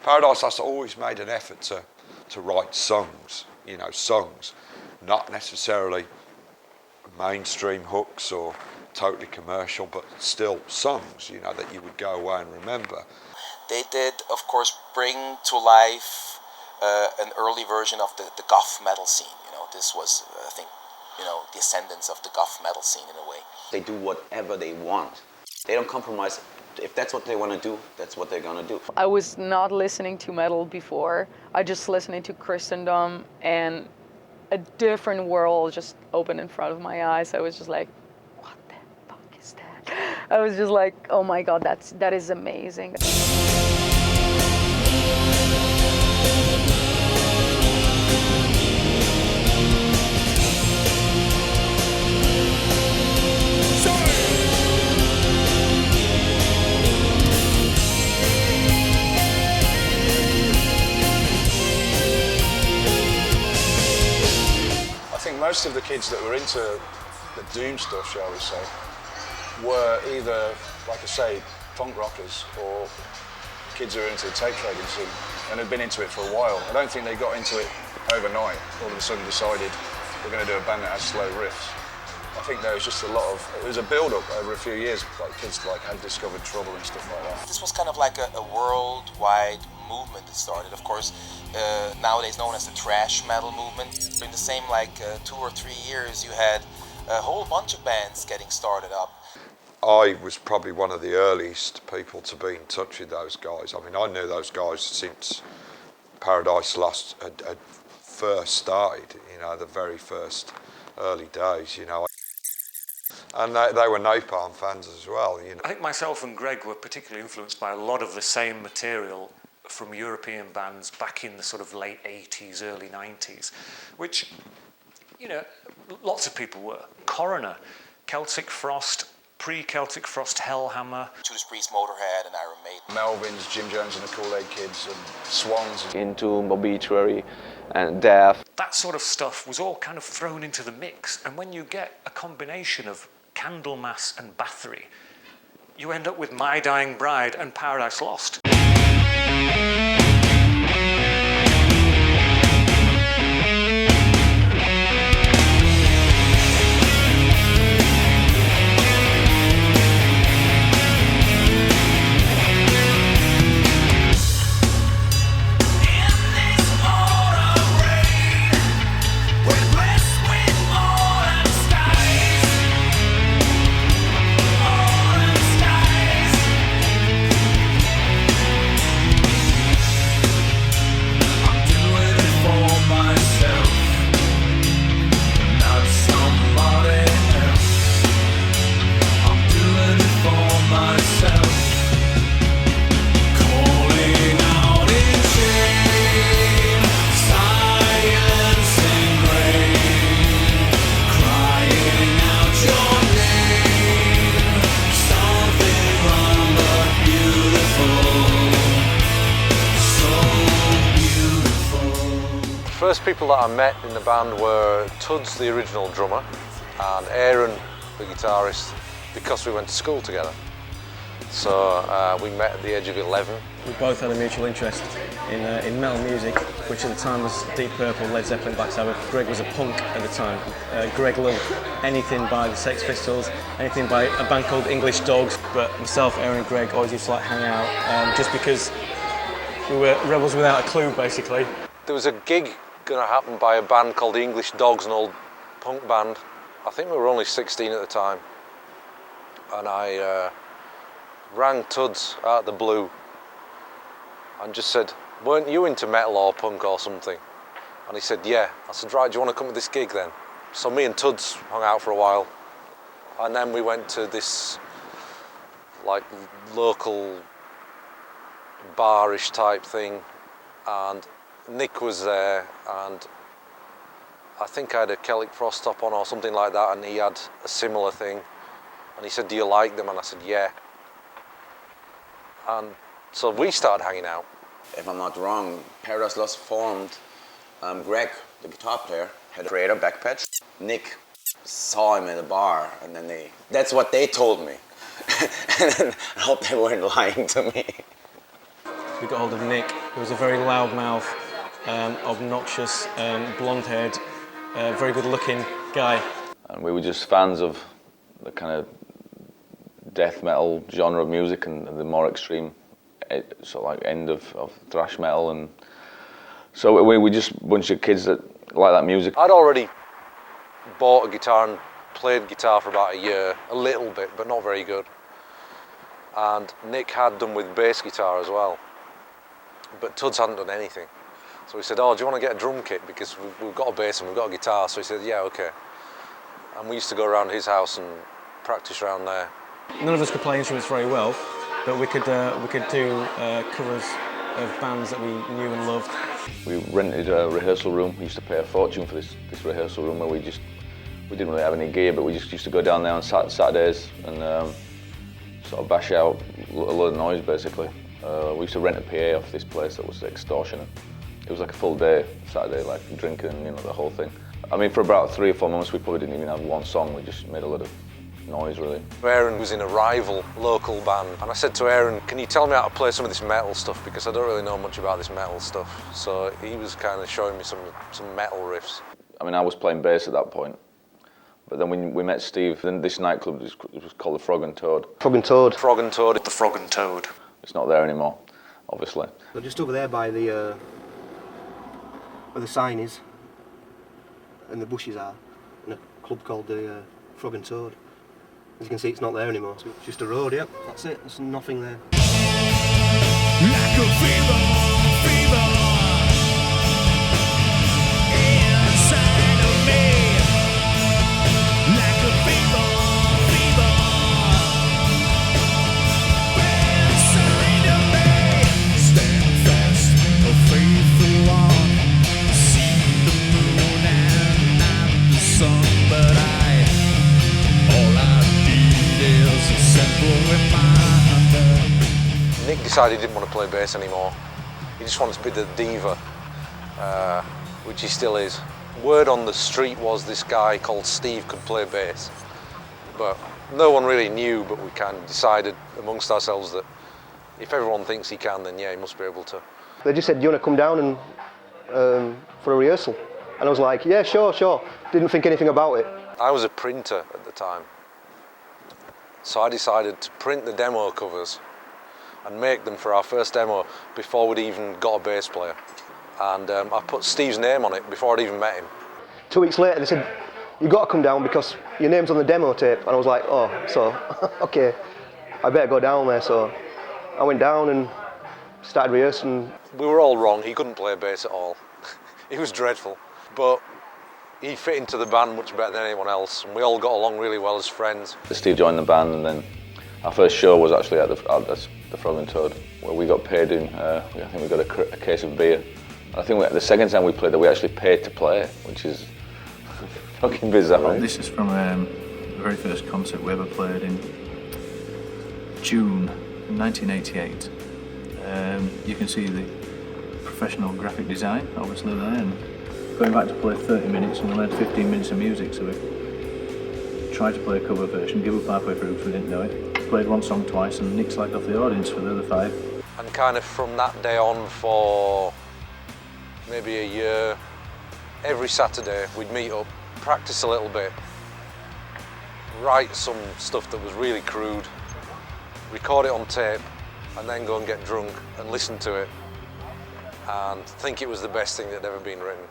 Paradise Lost always made an effort to write songs, you know, songs, not necessarily mainstream hooks or totally commercial, but still songs, you know, that you would go away and remember. They did, of course, bring to life an early version of the Gothic Metal scene. You know, this was, I think, you know, the ascendance of the Gothic Metal scene in a way. They do whatever they want. They don't compromise. If that's what they want to do, that's what they're gonna do. I was not listening to metal before. I just listening to Christendom, and a different world just opened in front of my eyes. I was just like, what the fuck is that? I was just like, oh my God, that is amazing. Most of the kids that were into the doom stuff, shall we say, were either, like I say, punk rockers or kids who were into the tape trading scene and had been into it for a while. I don't think they got into it overnight, all of a sudden decided we're going to do a band that has slow riffs. I think there was just a lot of, it was a build-up over a few years, like kids like had discovered Trouble and stuff like that. This was kind of like a worldwide movement that started, of course, nowadays known as the thrash metal movement. In the same 2 or 3 years, you had a whole bunch of bands getting started up. I was probably one of the earliest people to be in touch with those guys. I mean, I knew those guys since Paradise Lost had first started, you know, the very first early days, you know. And they were NAPALM fans as well, you know. I think myself and Greg were particularly influenced by a lot of the same material from European bands back in the sort of late 80s, early 90s, which, you know, lots of people were. Coroner, Celtic Frost, pre-Celtic Frost Hellhammer. Judas Priest, Motorhead and Iron Maiden. Melvins, Jim Jones and the Kool-Aid Kids and Swans. Into Obituary and Death. That sort of stuff was all kind of thrown into the mix, and when you get a combination of Candlemas and Bathory, you end up with My Dying Bride and Paradise Lost. First people that I met in the band were Tuds, the original drummer, and Aaron, the guitarist, because we went to school together. So we met at the age of 11. We both had a mutual interest in metal music, which at the time was Deep Purple, Led Zeppelin, Black Sabbath. Greg was a punk at the time. Greg loved anything by the Sex Pistols, anything by a band called English Dogs, but myself, Aaron and Greg always used to hang out just because we were rebels without a clue, basically. There was a gig going to happen by a band called the English Dogs, an old punk band. I think we were only 16 at the time, and I rang Tuds out of the blue and just said, weren't you into metal or punk or something? And he said, yeah. I said, right, do you want to come to this gig then? So me and Tuds hung out for a while, and then we went to this like local bar-ish type thing, and Nick was there, and I think I had a Celtic Frost top on or something like that, and he had a similar thing, and he said, do you like them? And I said, yeah. And so we started hanging out. If I'm not wrong, Paradise Lost formed. Greg, the guitar player, had a KREATOR back patch. Nick saw him in a bar, and then that's what they told me. And I hope they weren't lying to me. We got hold of Nick, He was a very loudmouth, obnoxious, blonde-haired, very good-looking guy. And we were just fans of the kind of death metal genre of music and the more extreme sort of like end of thrash metal, and so we were just a bunch of kids that like that music. I'd already bought a guitar and played guitar for about a year, a little bit, but not very good. And Nick had done with bass guitar as well, but Tuds hadn't done anything. So we said, oh, do you want to get a drum kit, because we've got a bass and we've got a guitar. So he said, yeah, okay. And we used to go around his house and practice around there. None of us could play instruments very well, but we could do covers of bands that we knew and loved. We rented a rehearsal room. We used to pay a fortune for this rehearsal room, where we didn't really have any gear, but we just used to go down there on Saturdays and sort of bash out a load of noise, basically. We used to rent a PA off this place that was extortionate. It was like a full day, Saturday, like drinking, you know, the whole thing. I mean, for about 3 or 4 months, we probably didn't even have one song. We just made a lot of noise, really. Aaron was in a rival local band, and I said to Aaron, can you tell me how to play some of this metal stuff, because I don't really know much about this metal stuff. So he was kind of showing me some metal riffs. I mean, I was playing bass at that point, but then we met Steve. Then this nightclub was called the Frog and Toad. Frog and Toad. Frog and Toad. The Frog and Toad. It's not there anymore, obviously. But just over there by the where the sign is and the bushes are, in a club called the Frog and Toad. As you can see, it's not there anymore, so it's just a road, yep, that's it, there's nothing there. Like a fever, fever, inside of me. Like a fever, fever, inside of me. Stand fast, a faithful one. See the moon and not the sun, but all I is a simple reminder. Nick decided he didn't want to play bass anymore. He just wanted to be the diva, which he still is. Word on the street was this guy called Steve could play bass, but no one really knew, but we kind of decided amongst ourselves that if everyone thinks he can, then yeah, he must be able to. They just said, do you want to come down and for a rehearsal? And I was like, yeah, sure. Didn't think anything about it. I was a printer at the time, so I decided to print the demo covers and make them for our first demo before we'd even got a bass player. And I put Steve's name on it before I'd even met him. 2 weeks later, they said, you've got to come down because your name's on the demo tape. And I was like, oh, so, okay, I better go down there. So I went down and started rehearsing. We were all wrong. He couldn't play bass at all. He was dreadful. But he fit into the band much better than anyone else, and we all got along really well as friends. Steve joined the band, and then our first show was actually at the Frog and Toad, where we got paid in, I think we got a case of beer. And I think the second time we played there, we actually paid to play, which is fucking bizarre. Well, this is from the very first concert we ever played in June 1988. You can see the professional graphic design, obviously, there. And going back to play 30 minutes and we learned 15 minutes of music, so we tried to play a cover version, give up halfway through because we didn't know it. Played one song twice and Nick slagged off the audience for the other 5. And kind of from that day on for maybe a year, every Saturday we'd meet up, practice a little bit, write some stuff that was really crude, record it on tape, and then go and get drunk and listen to it and think it was the best thing that had ever been written.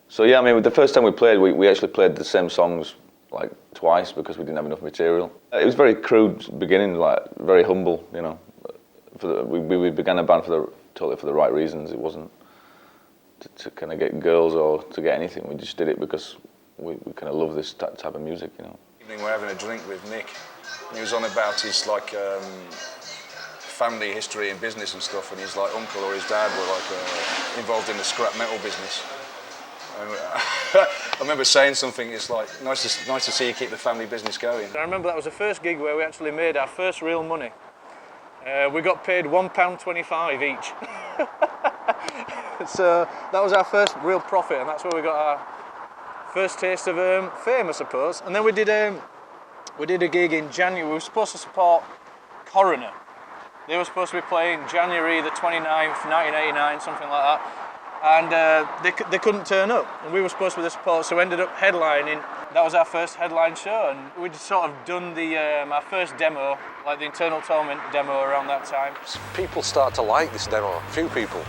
So yeah, I mean, the first time we played, we actually played the same songs like twice because we didn't have enough material. It was very crude beginning, like very humble, you know. We began a band totally for the right reasons. It wasn't to kind of get girls or to get anything. We just did it because we kind of love this type of music, you know. We're having a drink with Nick. He was on about his like family history and business and stuff, and his like uncle or his dad were like involved in the scrap metal business. I remember saying something. It's like nice to see you keep the family business going. I remember that was the first gig where we actually made our first real money. We got paid £1.25 each. So that was our first real profit, and that's where we got our first taste of fame, I suppose. And then we did a gig in January. We were supposed to support Coroner, They were supposed to be playing January the 29th, 1989, something like that. And they couldn't turn up. And we were supposed to be the support, so we ended up headlining. That was our first headline show, and we'd sort of done our first demo, like the Internal Torment demo around that time. People start to like this demo. A few people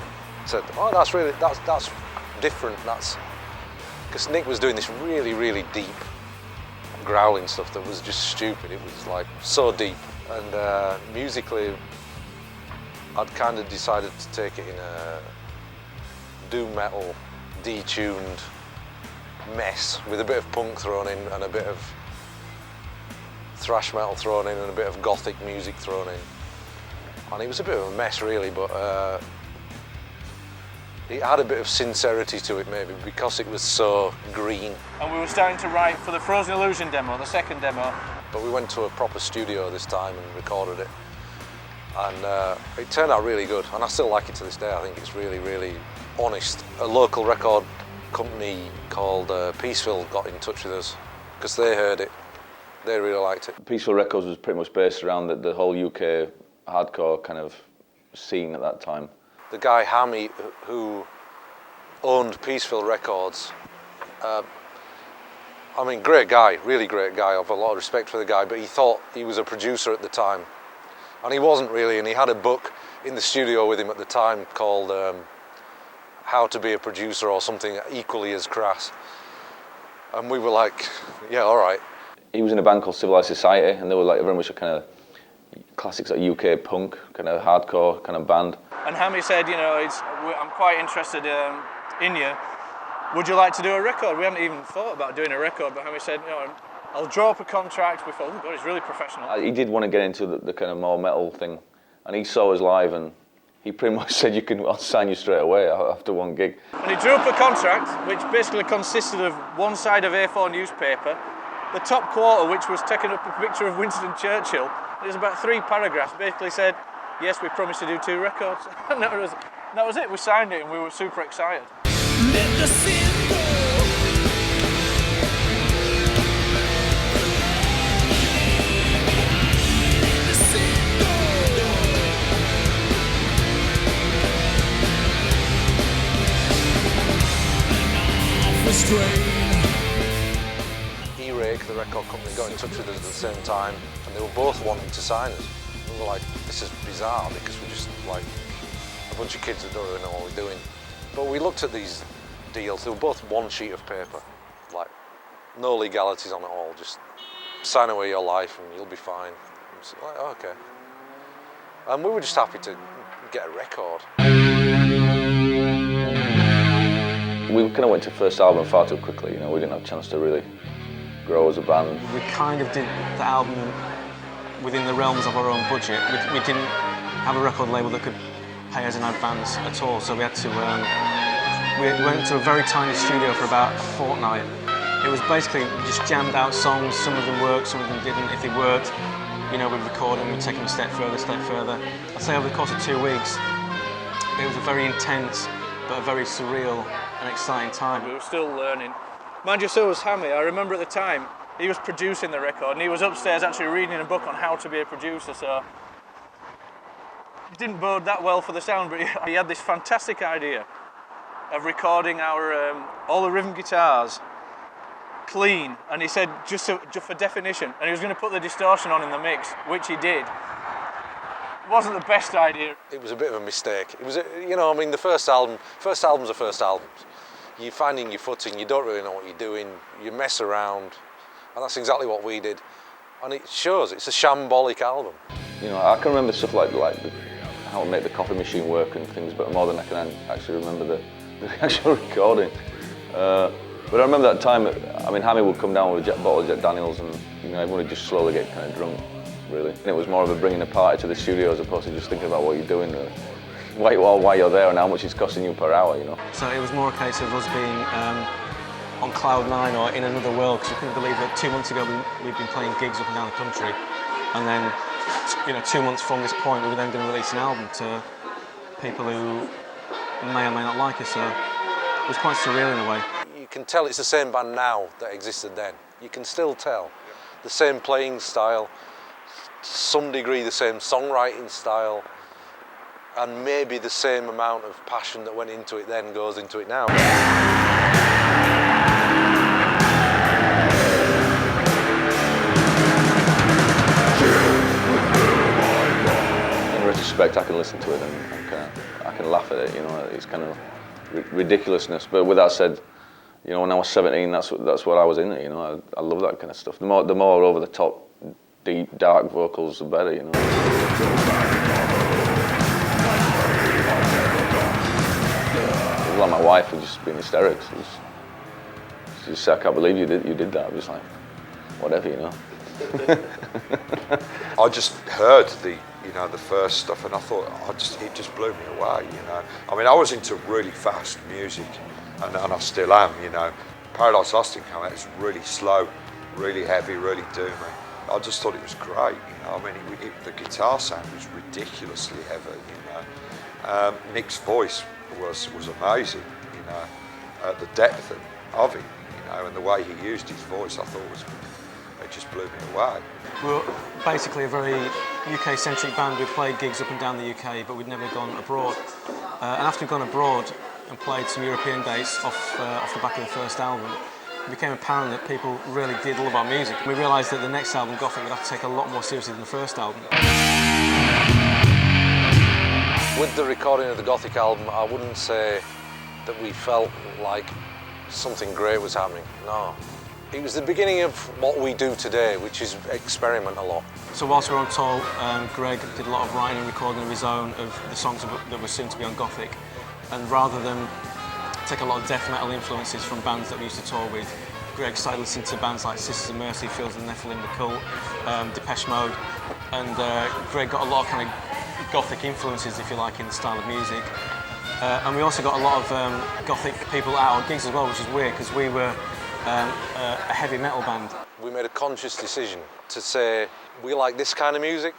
said, oh, that's different, because Nick was doing this really, really deep growling stuff that was just stupid. It was like so deep, and musically I'd kind of decided to take it in a doom metal, detuned mess with a bit of punk thrown in and a bit of thrash metal thrown in and a bit of gothic music thrown in. And it was a bit of a mess really, but it had a bit of sincerity to it maybe because it was so green. And we were starting to write for the Frozen Illusion demo, the second demo. But we went to a proper studio this time and recorded it. And it turned out really good, and I still like it to this day. I think it's really, really honest. A local record company called Peaceville got in touch with us because they heard it. They really liked it. Peaceville Records was pretty much based around the whole UK hardcore kind of scene at that time. The guy Hammy, who owned Peaceville Records, I mean, great guy, really great guy. I have a lot of respect for the guy, but he thought he was a producer at the time. And he wasn't really, and he had a book in the studio with him at the time called How to Be a Producer or something equally as crass. And we were like, yeah, all right. He was in a band called Civilized Society, and they were like very much a kind of classics like UK punk, kind of hardcore kind of band. And Hammy said, you know, I'm quite interested in you. Would you like to do a record? We hadn't even thought about doing a record, but Hammy said, you know, I'll draw up a contract. We thought, oh God, he's really professional. He did want to get into the kind of more metal thing, and he saw us live, and he pretty much said, I'll sign you straight away after one gig. And he drew up a contract, which basically consisted of one side of A4 newspaper, the top quarter, which was taking up a picture of Winston Churchill. There's about 3 paragraphs, basically said, yes, we promised to do 2 records. And that was it. We signed it, and we were super excited. Let the sin go. E-Rake, the record company, got in touch with us at the same time, and they were both wanting to sign us. We were like, this is bizarre because we're just like a bunch of kids that don't really know what we're doing. But we looked at these deals, they were both one sheet of paper, like no legalities on it all, just sign away your life and you'll be fine. And like, oh, okay. And we were just happy to get a record. We kind of went to first album far too quickly, you know, we didn't have a chance to really grow as a band. We kind of did the album within the realms of our own budget. We didn't have a record label that could pay us in advance at all, so we had to, we went to a very tiny studio for about a fortnight. It was basically just jammed out songs, some of them worked, some of them didn't. If they worked, you know, we'd record them, we'd take them a step further, I'd say over the course of 2 weeks, it was a very intense, but a very surreal and exciting time. We were still learning. Mind you, so was Hammy. I remember at the time, he was producing the record, and he was upstairs actually reading a book on how to be a producer, so it didn't bode that well for the sound, but he had this fantastic idea of recording our all the rhythm guitars clean, and he said just for definition, and he was going to put the distortion on in the mix, which he did. It wasn't the best idea. It was a bit of a mistake. It was, you know, I mean, the first albums are first albums. You're finding your footing, you don't really know what you're doing, you mess around, and that's exactly what we did. And it shows, it's a shambolic album. You know, I can remember stuff like how to make the coffee machine work and things, but more than I can actually remember the actual recording. But I remember that time, I mean, Hammy would come down with a bottle of Jack Daniels and, you know, everyone would just slowly get kind of drunk, really. And it was more of a bringing a party to the studio as opposed to just thinking about what you're doing, why you're there and how much it's costing you per hour, you know. So it was more a case of us being on cloud 9 or in another world, because we couldn't believe that 2 months ago we'd been playing gigs up and down the country, and then, you know, 2 months from this point we were then going to release an album to people who may or may not like us, so it was quite surreal in a way. You can tell it's the same band now that existed then. You can still tell. The same playing style, some degree the same songwriting style, and maybe the same amount of passion that went into it then goes into it now. In retrospect, I can listen to it and I can laugh at it, you know, it's kind of ridiculousness. But with that said, you know, when I was 17, that's what I was into, you know, I love that kind of stuff. The more over the top, deep, dark vocals, the better, you know. Like my wife would just be in hysterics. She just said, I can't believe you did that. I was like, whatever, you know. I just heard the first stuff, and I thought it just blew me away, you know. I mean, I was into really fast music, and I still am, you know. Paradise Lost came out, it's really slow, really heavy, really doomy. I just thought it was great, you know. I mean, the guitar sound was ridiculously heavy, you know. Nick's voice was amazing, you know. The depth of it, you know, and the way he used his voice, I thought it just blew me away. We were basically a very UK-centric band. We played gigs up and down the UK, but we'd never gone abroad. And after we'd gone abroad and played some European dates off the back of the first album, it became apparent that people really did love our music. We realised that the next album, Gothik, would have to take a lot more seriously than the first album. With the recording of the Gothic album, I wouldn't say that we felt like something great was happening, no. It was the beginning of what we do today, which is experiment a lot. So whilst we were on tour, Greg did a lot of writing and recording of his own of the songs that were soon to be on Gothik. And rather than take a lot of death metal influences from bands that we used to tour with, Greg started listening to bands like Sisters of Mercy, Fields of the Nephilim, The Cult, Depeche Mode. And Greg got a lot of kind of Gothic influences, if you like, in the style of music. And we also got a lot of Gothic people at our gigs as well, which is weird because we were a heavy metal band. We made a conscious decision to say we like this kind of music,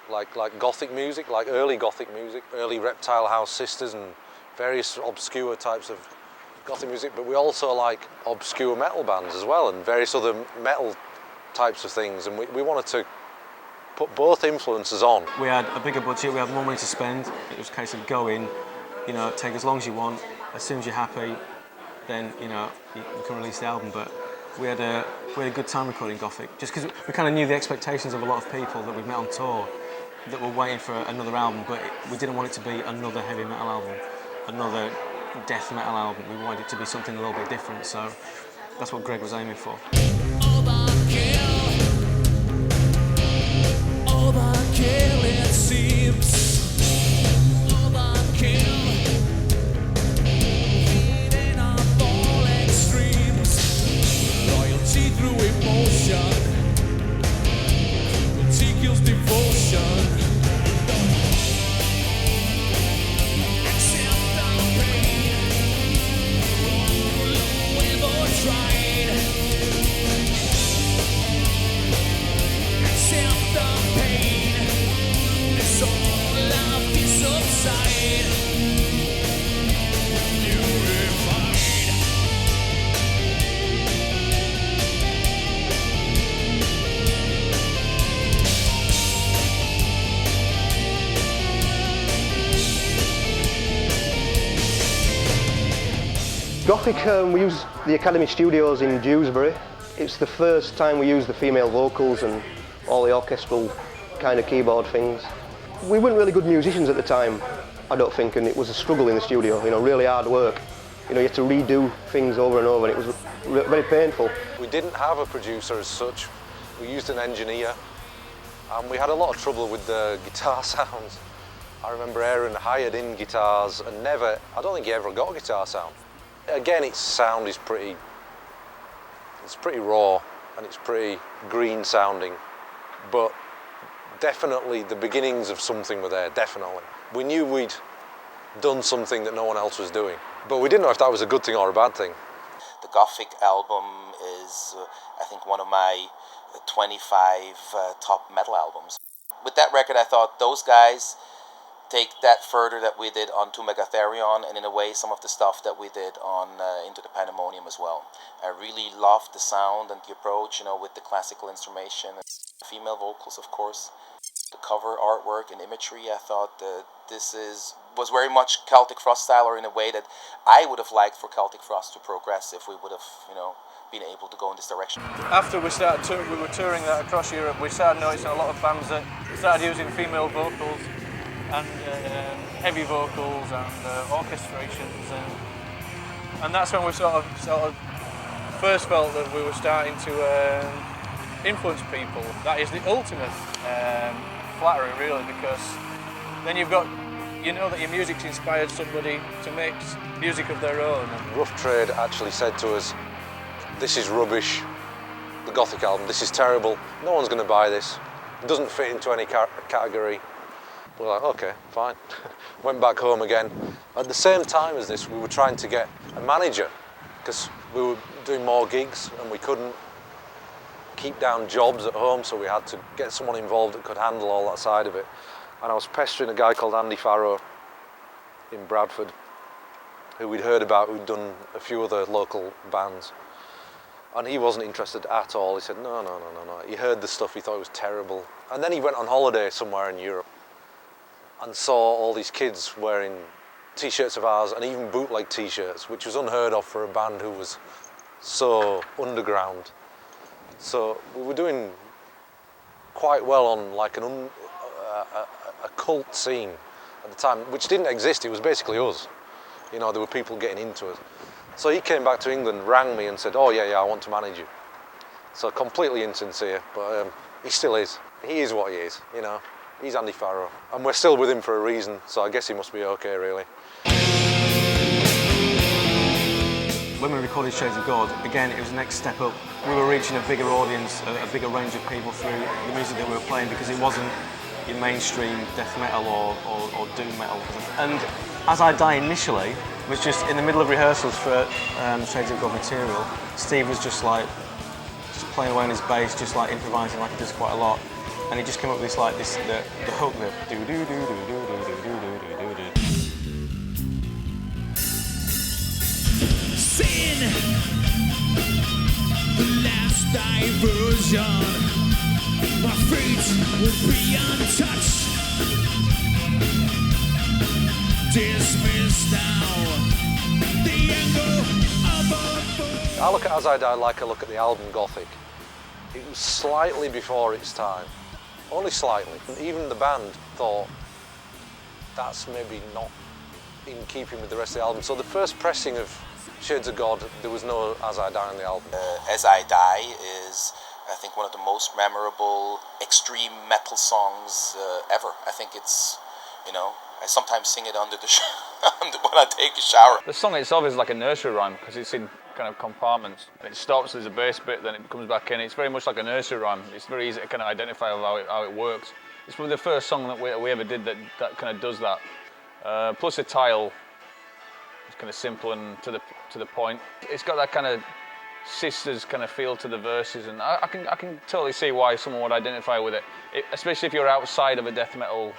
like Gothic music, like early Gothic music, early Reptile House Sisters and various obscure types of Gothic music, but we also like obscure metal bands as well and various other metal types of things, and we wanted to put both influences on. We had a bigger budget, we had more money to spend. It was a case of go in, you know, take as long as you want, as soon as you're happy, then, you know, you can release the album. But we had a good time recording Gothic, just because we kind of knew the expectations of a lot of people that we've met on tour that were waiting for another album, but we didn't want it to be another heavy metal album, another death metal album. We wanted it to be something a little bit different, so that's what Greg was aiming for. Overkill, it seems. Overkill. Eating up all extremes. Loyalty through emotion. Cruelty kills devotion. Accept our pain. We've all tried. Accept the pain. It's all life is upside. Purified. Gothic, we use the Academy Studios in Dewsbury. It's the first time we use the female vocals and all the orchestral kind of keyboard things. We weren't really good musicians at the time, I don't think, and it was a struggle in the studio, you know, really hard work. You know, you had to redo things over and over, and it was very painful. We didn't have a producer as such. We used an engineer, and we had a lot of trouble with the guitar sounds. I remember Aaron hired in guitars and I don't think he ever got a guitar sound. Again, its sound is pretty raw and it's pretty green sounding, but definitely the beginnings of something were there, definitely. We knew we'd done something that no one else was doing, but we didn't know if that was a good thing or a bad thing. The Gothic album is, I think, one of my 25 top metal albums. With that record, I thought those guys take that further that we did on To Megatherion, and in a way some of the stuff that we did on Into the Pandemonium as well. I really loved the sound and the approach, you know, with the classical instrumentation, female vocals of course. The cover artwork and imagery, I thought that was very much Celtic Frost style, or in a way that I would have liked for Celtic Frost to progress if we would have, been able to go in this direction. After we were touring that across Europe, we started noticing a lot of bands that started using female vocals and heavy vocals and orchestrations, and that's when we sort of first felt that we were starting to influence people. That is the ultimate flattery, really, because then you know that your music's inspired somebody to make music of their own. Rough Trade actually said to us, "This is rubbish, the Gothic album, this is terrible, no one's going to buy this, it doesn't fit into any category." We're like, okay, fine. Went back home again. At the same time as this, we were trying to get a manager, because we were doing more gigs and we couldn't keep down jobs at home, so we had to get someone involved that could handle all that side of it. And I was pestering a guy called Andy Ferro in Bradford, who we'd heard about, who'd done a few other local bands. And he wasn't interested at all. He said, no. He heard the stuff, he thought it was terrible. And then he went on holiday somewhere in Europe and saw all these kids wearing t-shirts of ours, and even bootleg t-shirts, which was unheard of for a band who was so underground. So we were doing quite well on like a cult scene at the time, which didn't exist. It was basically us. There were people getting into it. So he came back to England, rang me and said, "Oh yeah, I want to manage you." So completely insincere, but he still is. He is what he is, He's Andy Ferro. And we're still with him for a reason, so I guess he must be okay, really. When we recorded Shades of God, again, it was the next step up. We were reaching a bigger audience, a bigger range of people through the music that we were playing, because it wasn't your mainstream death metal or doom metal. And As I Die initially was just in the middle of rehearsals for Shades of God material. Steve was just playing away on his bass, just like improvising like he does quite a lot. And he just came up with the hook, the do do do do do do do do do do. Sin, the last diversion. My fate will be untouched. Dismissed now. The anger of a fool. I look at As I Die like I look at the album Gothik. It was slightly before its time. Only slightly. And even the band thought that's maybe not in keeping with the rest of the album. So the first pressing of Shades of God, there was no As I Die on the album. As I Die is, I think, one of the most memorable extreme metal songs ever. I think it's, I sometimes sing it under the when I take a shower. The song itself is like a nursery rhyme because it's in kind of compartments. And it stops, there's a bass bit, then it comes back in. It's very much like a nursery rhyme. It's very easy to kind of identify how it works. It's probably the first song that we ever did that kind of does that. Plus the title is kind of simple and to the point. It's got that kind of sisters kind of feel to the verses, and I can totally see why someone would identify with it, especially if you're outside of a death metal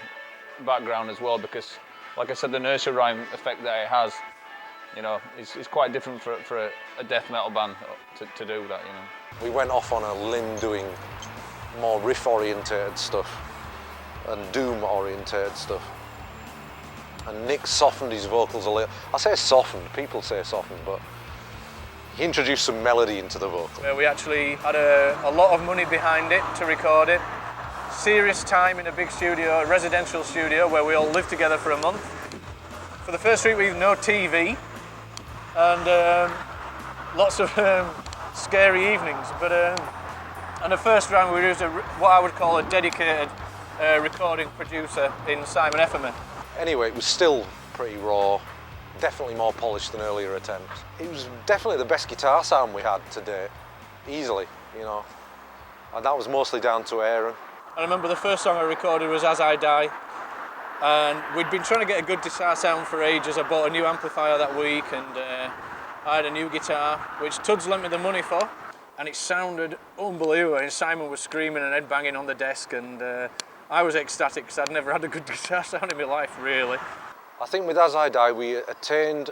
background as well, because like I said, the nursery rhyme effect that it has, it's quite different for a death metal band to do that, We went off on a limb doing more riff orientated stuff and doom orientated stuff, and Nick softened his vocals a little. I say softened, people say softened, but he introduced some melody into the vocal. We actually had a lot of money behind it to record it. Serious time in a big studio, a residential studio, where we all lived together for a month. For the first week we had no TV and lots of scary evenings. But and the first round we used what I would call a dedicated recording producer in Simon Efferman. Anyway, it was still pretty raw, definitely more polished than earlier attempts. It was definitely the best guitar sound we had to date, easily, and that was mostly down to Aaron. I remember the first song I recorded was As I Die, and we'd been trying to get a good guitar sound for ages. I bought a new amplifier that week, and I had a new guitar, which Tuds lent me the money for, and it sounded unbelievable. And Simon was screaming and head banging on the desk, and I was ecstatic because I'd never had a good guitar sound in my life, really. I think with As I Die we attained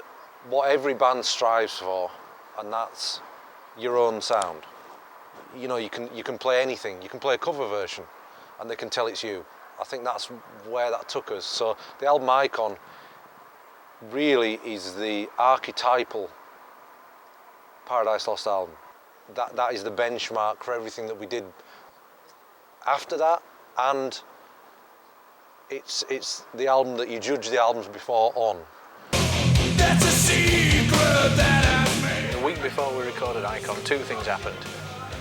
what every band strives for, and that's your own sound. You can play anything. You can play a cover version and they can tell it's you. I think that's where that took us. So the album Icon really is the archetypal Paradise Lost album. That is the benchmark for everything that we did after that, and it's the album that you judge the albums before on. That's a secret that I've made. The week before we recorded Icon, two things happened.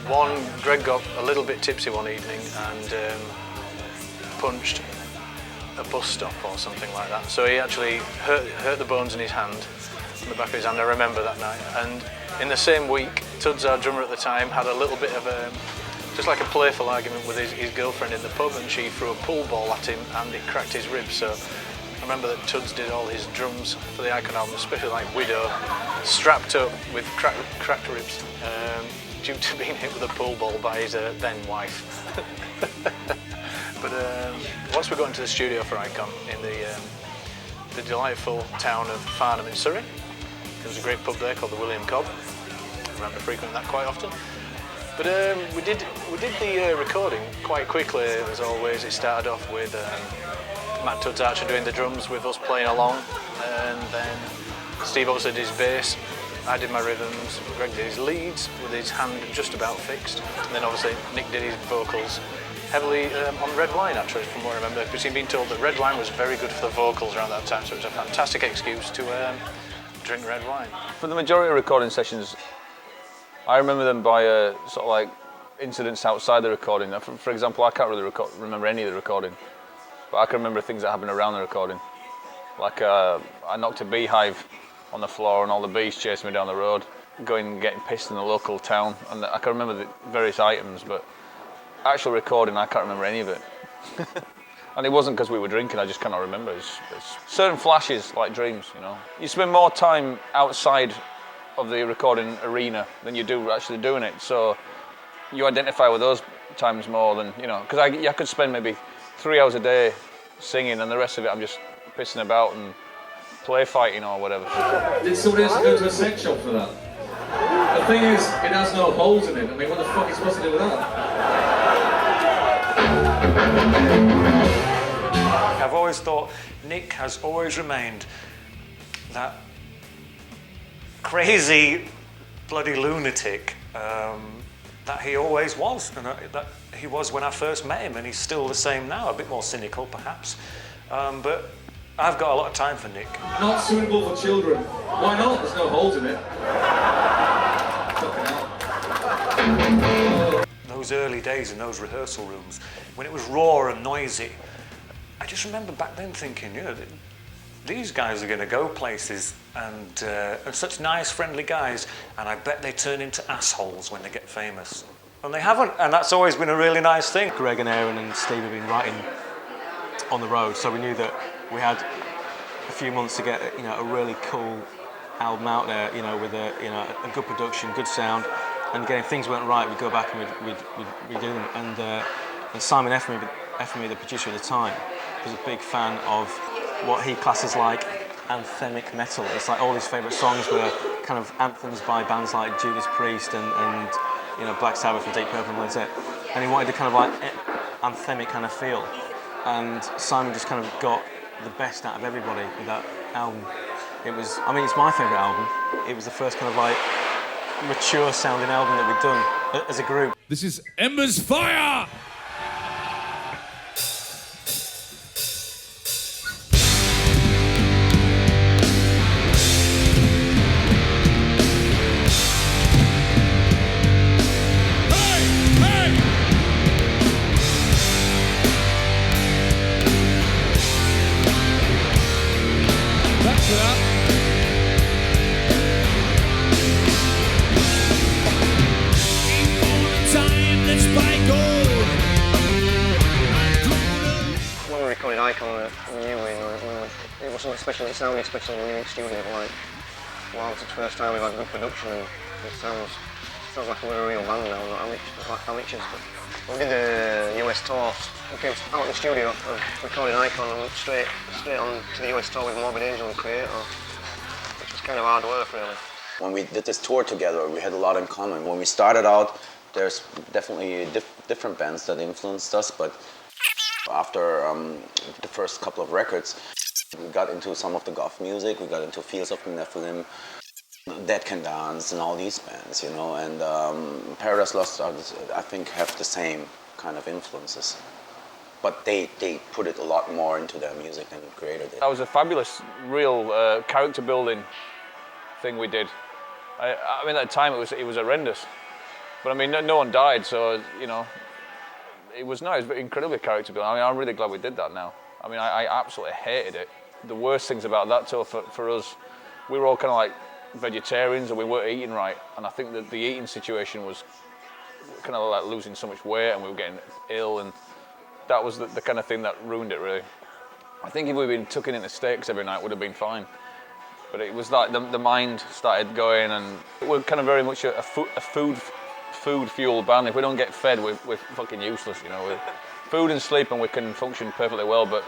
One, Greg got a little bit tipsy one evening and punched a bus stop or something like that. So he actually hurt the bones in his hand, on the back of his hand, I remember that night. And in the same week, Tuds, our drummer at the time, had a little bit of just like a playful argument with his girlfriend in the pub, and she threw a pool ball at him and it cracked his ribs. So I remember that Tuds did all his drums for the Icon album, especially like Widow, strapped up with cracked ribs, due to being hit with a pool ball by his then wife. But once we got into the studio for Icon in the delightful town of Farnham in Surrey, there was a great pub there called the William Cobb. I remember frequenting that quite often. But we did the recording quite quickly. As always, it started off with Matt Tuds Archer doing the drums with us playing along, and then Steve obviously did his bass, I did my rhythms, Greg did his leads with his hand just about fixed, and then obviously Nick did his vocals heavily on red wine, actually, from what I remember, because he'd been told that red wine was very good for the vocals around that time, so it was a fantastic excuse to drink red wine. For the majority of recording sessions, I remember them by sort of like incidents outside the recording. For example, I can't really remember any of the recording, but I can remember things that happened around the recording. Like I knocked a beehive on the floor and all the bees chased me down the road, going and getting pissed in the local town, and I can remember the various items, but actual recording, I can't remember any of it. And it wasn't because we were drinking, I just cannot remember. It's certain flashes, like dreams, you know. You spend more time outside of the recording arena than you do actually doing it, so you identify with those times more than, you know, because I could spend maybe 3 hours a day singing, and the rest of it I'm just pissing about and play fighting or whatever. Did somebody else go to a sex shop for that? The thing is, it has no holes in it. I mean, what the fuck are you supposed to do with that? I've always thought Nick has always remained that crazy bloody lunatic that he always was, and that he was when I first met him, and he's still the same now, a bit more cynical perhaps, but I've got a lot of time for Nick. Not suitable for children. Why not? There's no holes in it. Fucking hell. Those early days in those rehearsal rooms, when it was raw and noisy, I just remember back then thinking, you know, these guys are going to go places, and such nice, friendly guys, and I bet they turn into assholes when they get famous. And they haven't, and that's always been a really nice thing. Greg and Aaron and Steve have been writing on the road, so we knew that we had a few months to get, you know, a really cool album out there, you know, with a good production, good sound, and again, if things weren't right, we'd go back and we'd redo them. And Simon Effermy, the producer at the time, was a big fan of what he classes like anthemic metal. It's like all his favourite songs were kind of anthems by bands like Judas Priest and you know, Black Sabbath and Deep Purple and Led Zeppelin. And he wanted a kind of like anthemic kind of feel. And Simon just kind of got the best out of everybody with that album. It was, I mean, it's my favourite album. It was the first kind of like mature sounding album that we'd done as a group. This is Ember's Fire! It wasn't especially, it sounded especially when we were in the studio, like, wow, it's the first time we've had good production, and it sounds like we're a real band now, not amateurs. But we did the US tour, we came out of the studio, recorded Icon, and straight on to the US tour with Morbid Angel and KREATOR, which was kind of hard work, really. When we did this tour together, we had a lot in common. When we started out, there's definitely different bands that influenced us, but After the first couple of records, we got into some of the goth music, we got into Fields of the Nephilim, Dead Can Dance, and all these bands, you know, and Paradise Lost, I think, have the same kind of influences. But they put it a lot more into their music than Creator did. That was a fabulous, real character building thing we did. I mean, at the time it was horrendous, but I mean, no one died, so you know, it was nice, but incredibly character building. I mean, I'm really glad we did that now. I mean, I absolutely hated it. The worst things about that tour for us, we were all kind of like vegetarians and we weren't eating right, and I think that the eating situation was kind of like losing so much weight and we were getting ill, and that was the kind of thing that ruined it, really. I think if we'd been tucking into steaks every night, it would have been fine. But it was like the mind started going, and we're kind of very much a food-fueled band. If we don't get fed, we're fucking useless, you know. With food and sleep, and we can function perfectly well, but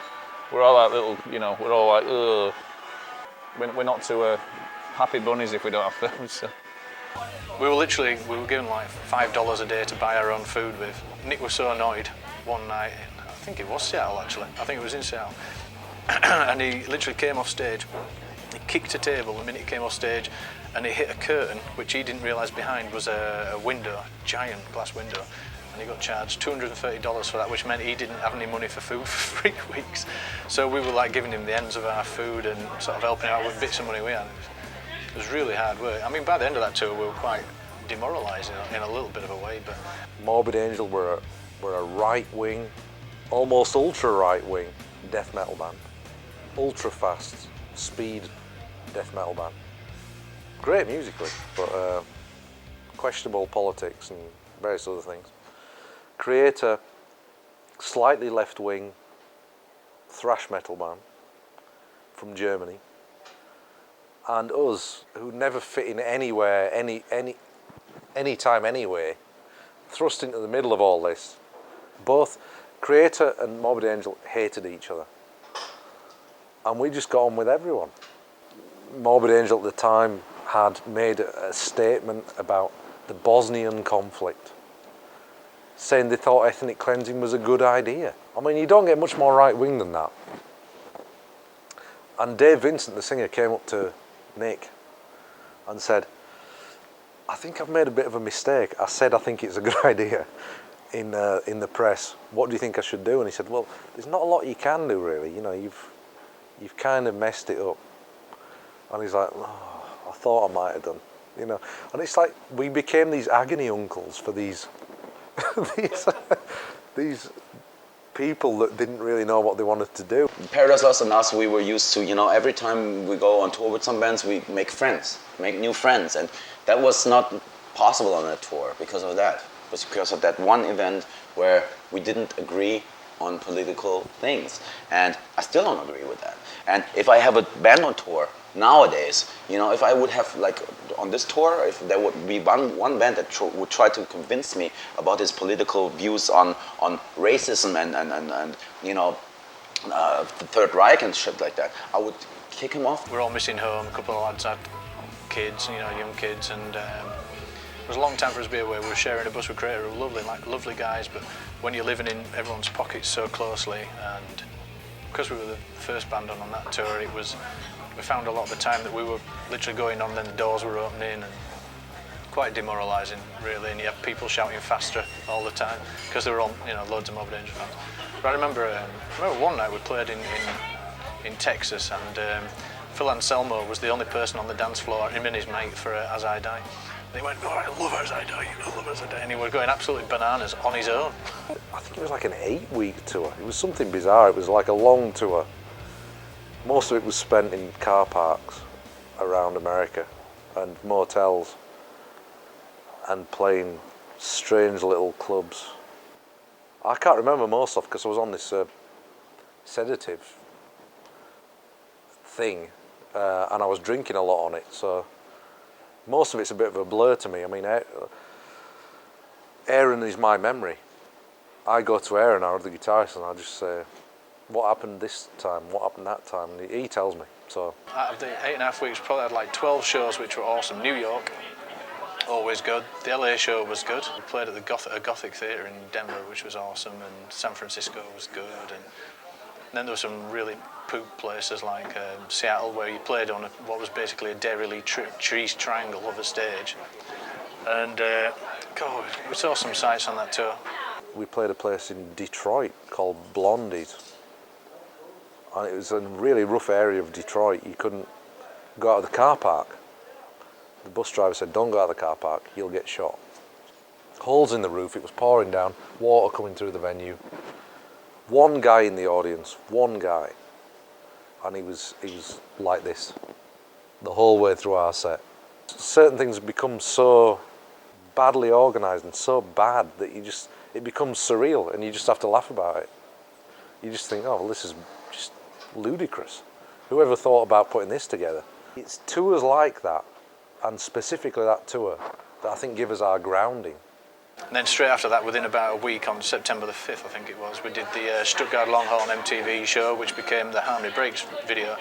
we're all like little, you know, we're all like, ugh. We're not too happy bunnies if we don't have food, so. We were given like $5 a day to buy our own food with. Nick was so annoyed one night, I think it was Seattle actually, I think it was in Seattle, and he literally came off stage, he kicked a table the minute he came off stage, and he hit a curtain, which he didn't realise behind was a window, a giant glass window, and he got charged $230 for that, which meant he didn't have any money for food for 3 weeks. So we were like giving him the ends of our food and sort of helping out with bits of money we had. It was really hard work. I mean, by the end of that tour, we were quite demoralised in a little bit of a way, but... Morbid Angel were a right-wing, almost ultra-right-wing death metal band. Ultra-fast, speed death metal band. Great musically, but questionable politics and various other things. Creator, slightly left-wing thrash metal band from Germany. And us, who never fit in anywhere, any time, anyway, thrust into the middle of all this. Both Creator and Morbid Angel hated each other. And we just got on with everyone. Morbid Angel at the time had made a statement about the Bosnian conflict, saying they thought ethnic cleansing was a good idea. I mean, you don't get much more right-wing than that. And Dave Vincent, the singer, came up to Nick and said, I think I've made a bit of a mistake. I said I think it's a good idea in the press. What do you think I should do? And he said, well, there's not a lot you can do really. You know, you've kind of messed it up. And he's like, oh, I thought I might have done. You know, and it's like we became these agony uncles for these these people that didn't really know what they wanted to do. Paradise Lost and us, we were used to, you know, every time we go on tour with some bands, we make friends, make new friends, and that was not possible on that tour because of that. It was because of that one event where we didn't agree on political things, and I still don't agree with that. And if I have a band on tour nowadays, you know, if I would have, like, on this tour, if there would be one band that would try to convince me about his political views on racism and you know, the Third Reich and shit like that, I would kick him off. We're all missing home. A couple of lads had kids, you know, young kids, and it was a long time for us to be away. We were sharing a bus with Creator, who were lovely guys, but when you're living in everyone's pockets so closely, and because we were the first band on that tour, we found a lot of the time that we were literally going on, then the doors were opening, and quite demoralising, really. And you have people shouting faster all the time because they were on, you know, loads of Morbid Angel fans. But I remember one night we played in Texas, and Phil Anselmo was the only person on the dance floor, him and his mate, for As I Die. And he went, oh, I love As I Die, I love As I Die, and he was going absolutely bananas on his own. I think it was like an 8-week tour. It was something bizarre. It was like a long tour. Most of it was spent in car parks around America and motels and playing strange little clubs. I can't remember most of it because I was on this sedative thing and I was drinking a lot on it, so most of it's a bit of a blur to me. I mean, Aaron is my memory. I go to Aaron, our other guitarist, and I just say, what happened this time, what happened that time, and he tells me, so. Out of the 8.5 weeks, probably had like 12 shows which were awesome. New York, always good. The LA show was good. We played at the Gothic Theatre in Denver, which was awesome, and San Francisco was good. And then there were some really poop places like Seattle, where you played on what was basically a derelict trees triangle of a stage. And God, we saw some sights on that tour. We played a place in Detroit called Blondie's. And it was a really rough area of Detroit. You couldn't go out of the car park. The bus driver said, don't go out of the car park, you'll get shot. Holes in the roof, it was pouring down, water coming through the venue. One guy in the audience, one guy. And he was like this the whole way through our set. Certain things become so badly organised and so bad that it becomes surreal and you just have to laugh about it. You just think, oh, well, this is just ludicrous. Whoever thought about putting this together? It's tours like that, and specifically that tour, that I think give us our grounding. And then straight after that, within about a week, on September the 5th, I think it was, we did the Stuttgart Longhorn MTV show, which became the Harmony Breaks video.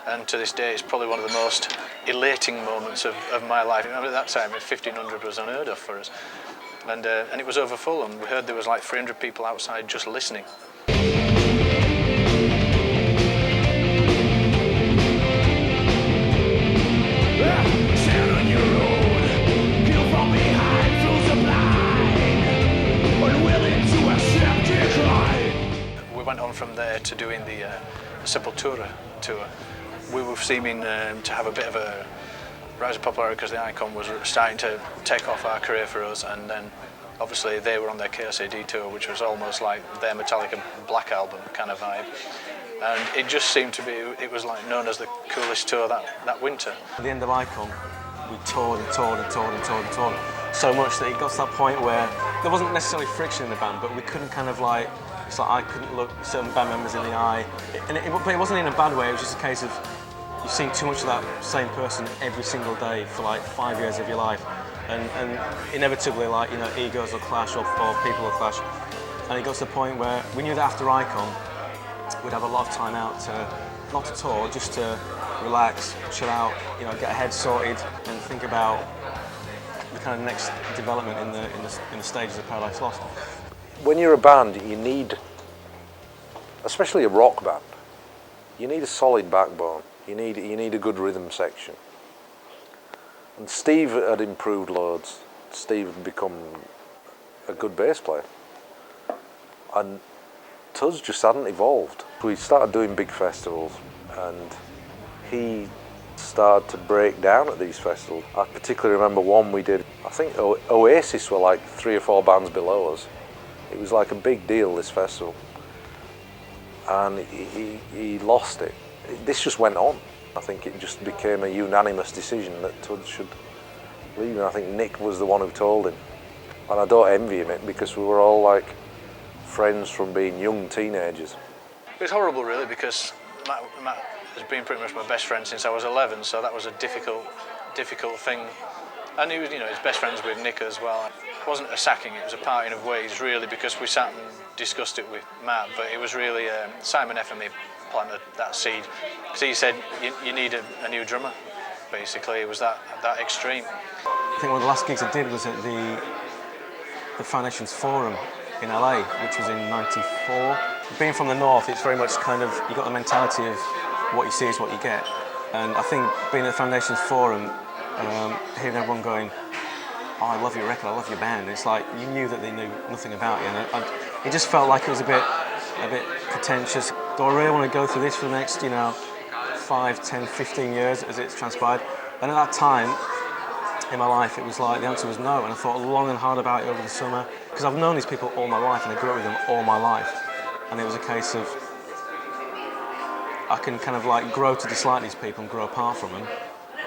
And to this day, it's probably one of the most elating moments of my life. Remember at that time, 1,500 was unheard of for us. And it was over full, and we heard there was like 300 people outside just listening. We went on from there to doing the Sepultura tour. We were seeming to have a bit of a rise of popularity because the Icon was starting to take off our career for us, and then obviously they were on their KSAD tour, which was almost like their Metallica Black Album kind of vibe. And it just seemed to be, it was like known as the coolest tour that winter. At the end of Icon, we toured and toured and toured and toured and toured so much that it got to that point where there wasn't necessarily friction in the band, but we couldn't kind of like, it's like I couldn't look certain band members in the eye. But it wasn't in a bad way, it was just a case of you've seen too much of that same person every single day for like 5 years of your life. And inevitably, like, you know, egos will clash or people will clash. And it got to the point where we knew that after Icon, we'd have a lot of time out to, not to tour, just to relax, chill out, you know, get a head sorted and think about the kind of next development in the stages of Paradise Lost. When you're a band, you need, especially a rock band, you need a solid backbone. You need a good rhythm section. And Steve had improved loads. Steve had become a good bass player. And Tuds just hadn't evolved. We started doing big festivals, and he started to break down at these festivals. I particularly remember one we did, I think Oasis were like 3 or 4 bands below us. It was like a big deal, this festival. And he lost it. This just went on. I think it just became a unanimous decision that Tuds should leave, and I think Nick was the one who told him. And I don't envy him it, because we were all like friends from being young teenagers. It was horrible, really, because Matt has been pretty much my best friend since I was 11, so that was a difficult thing. And he was, you know, his best friends with Nick as well. It wasn't a sacking, it was a parting of ways, really, because we sat and discussed it with Matt, but it was really Simon F and me planted that seed, because he said you need a new drummer. Basically, it was that extreme. I think one of the last gigs I did was at the Foundations Forum in LA, which was in '94. Being from the north, it's very much kind of, you got the mentality of what you see is what you get. And I think being at the Foundations Forum, hearing everyone going, oh, I love your record, I love your band. It's like you knew that they knew nothing about you, and it just felt like it was a bit pretentious. Do I really want to go through this for the next, 5, 10, 15 years as it's transpired? And at that time in my life, it was like the answer was no, and I thought long and hard about it over the summer, because I've known these people all my life and I grew up with them all my life, and it was a case of I can kind of like grow to dislike these people and grow apart from them,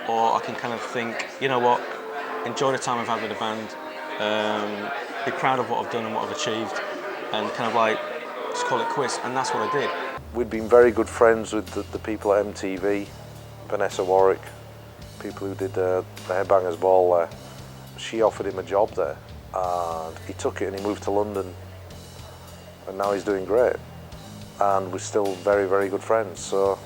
or I can kind of think, you know what, enjoy the time I've had with the band, be proud of what I've done and what I've achieved, and kind of like just call it quits, and that's what I did. We'd been very good friends with the people at MTV, Vanessa Warwick, people who did the Headbangers Ball there. She offered him a job there, and he took it and he moved to London, and now he's doing great. And we're still very, very good friends. So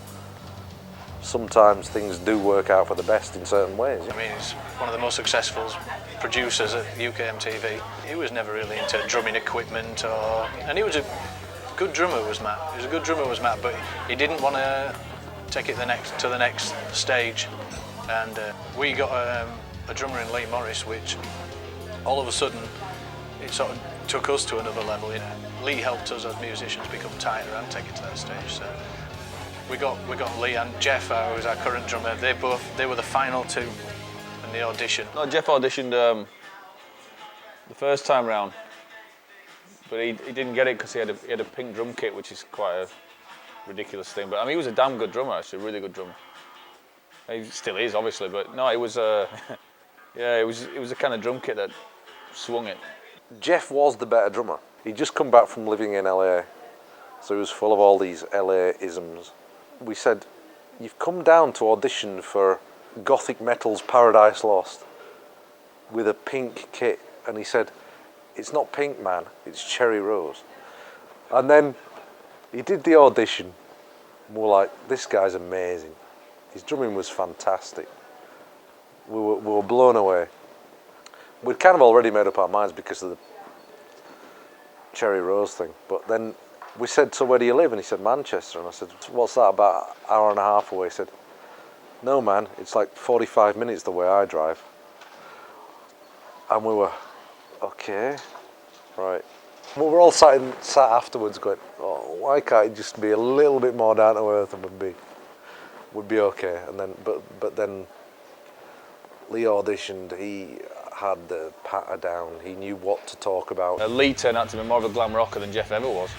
sometimes things do work out for the best in certain ways. I mean, he's one of the most successful producers at UK MTV. He was never really into drumming equipment, and he was a good drummer, was Matt. He was a good drummer, was Matt, but he didn't want to take it to the next stage. And we got a drummer in Lee Morris, which all of a sudden it sort of took us to another level. You know, Lee helped us as musicians become tighter and take it to that stage. So we got Lee and Jeff, who is our current drummer. They were the final two in the audition. No, Jeff auditioned the first time round, but he didn't get it because he had a pink drum kit, which is quite a ridiculous thing. But I mean, he was a damn good drummer, actually, a really good drummer. He still is, obviously, but no, it was yeah, it was the kind of drum kit that swung it. Jeff was the better drummer. He'd just come back from living in LA, so he was full of all these LA isms. We said, "You've come down to audition for Gothic Metal's Paradise Lost with a pink kit," and he said, "It's not pink, man, it's cherry rose." And then he did the audition, and we're like, "This guy's amazing." His drumming was fantastic. We were blown away. We'd kind of already made up our minds because of the cherry rose thing. But then we said, "So where do you live?" And he said, "Manchester." And I said, "What's that, about an hour and a half away?" He said, "No, man, it's like 45 minutes the way I drive." And we were, okay, right. We were all sat afterwards going, "Oh, why can't he just be a little bit more down to earth and would be okay?" And then, but then Lee auditioned. He had the patter down. He knew what to talk about. Lee turned out to be more of a glam rocker than Jeff ever was,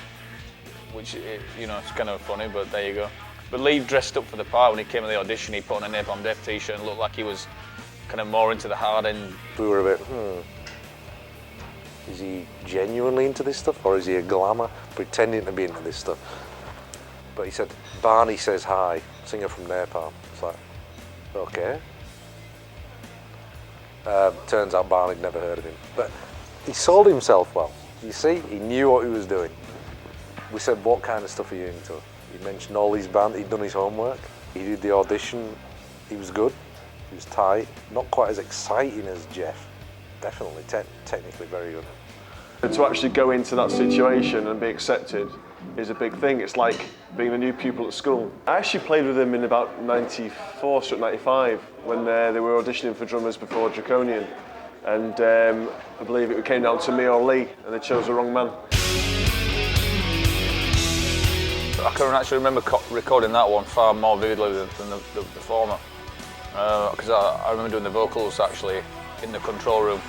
which, you know, it's kind of funny, but there you go. But Lee dressed up for the part. When he came to the audition, he put on a Napalm Death t-shirt and looked like he was kind of more into the hard end. We were a bit, is he genuinely into this stuff, or is he a glamour pretending to be into this stuff? But he said, "Barney says hi, singer from Napalm." It's like, okay. Turns out Barney'd never heard of him. But he sold himself well. You see, he knew what he was doing. We said, "What kind of stuff are you into?" He mentioned all these bands. He'd done his homework. He did the audition. He was good. He was tight. Not quite as exciting as Jeff. Definitely, technically very good. To actually go into that situation and be accepted is a big thing. It's like being a new pupil at school. I actually played with them in about 94 to 95 when they were auditioning for drummers before Draconian. And I believe it came down to me or Lee, and they chose the wrong man. I can actually remember recording that one far more vividly than the former. Because I remember doing the vocals actually in the control room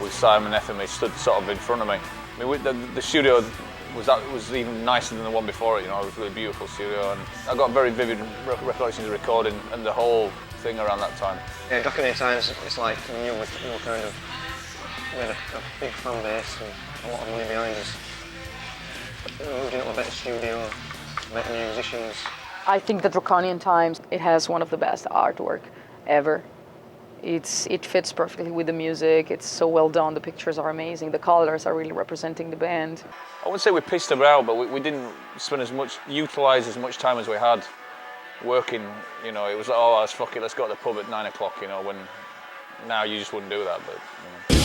with Simon F. and he stood sort of in front of me. I mean, the studio was even nicer than the one before it, you know. It was a really beautiful studio, and I got very vivid recollections of recording and the whole thing around that time. Yeah, Documentarist times, it's like we were kind of, we had a big fan base and a lot of money behind us. We moved into a better studio, better musicians. I think the Draconian Times, it has one of the best artwork ever. It fits perfectly with the music. It's so well done. The pictures are amazing. The colors are really representing the band. I wouldn't say we pissed about, but we didn't utilise as much time as we had working. You know, it was like, "Oh, let's fuck it, let's go to the pub at 9 o'clock." You know, when now you just wouldn't do that. But you know.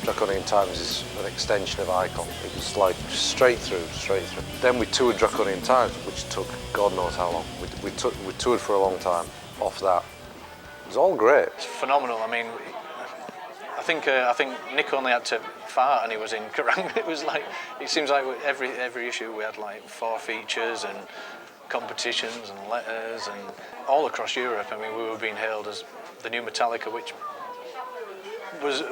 Draconian Times is an extension of Icon. It was like straight through. Then we toured Draconian Times, which took God knows how long. We toured for a long time off that. It was all great. It's phenomenal. I mean, I think Nick only had to fart and he was in Kerrang. It was like, it seems like every issue we had like 4 features and competitions and letters and all across Europe. I mean, we were being hailed as the new Metallica, which was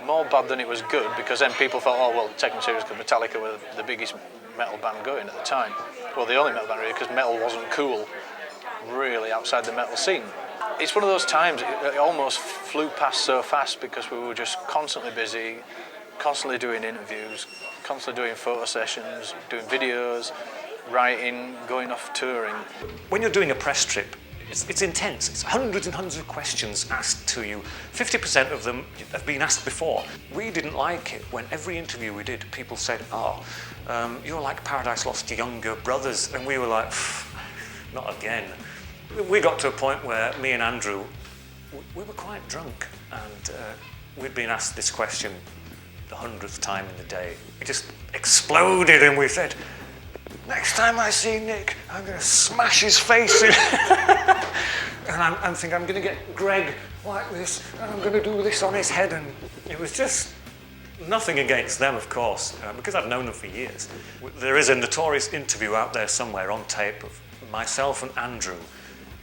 more bad than it was good, because then people thought, oh well, take them serious because Metallica were the biggest metal band going at the time. Well, the only metal band really, because metal wasn't cool really outside the metal scene. It's one of those times, it almost flew past so fast because we were just constantly busy, constantly doing interviews, constantly doing photo sessions, doing videos, writing, going off touring. When you're doing a press trip, it's intense. It's hundreds and hundreds of questions asked to you. 50% of them have been asked before. We didn't like it when every interview we did, people said, oh, you're like Paradise Lost younger brothers. And we were like, not again. We got to a point where me and Andrew, we were quite drunk, and we'd been asked this question the 100th time in the day. We just exploded and we said, next time I see Nick, I'm going to smash his face in. And I'm thinking, I'm going to get Greg like this, and I'm going to do this on his head. And it was just nothing against them, of course, because I've known them for years. There is a notorious interview out there somewhere on tape of myself and Andrew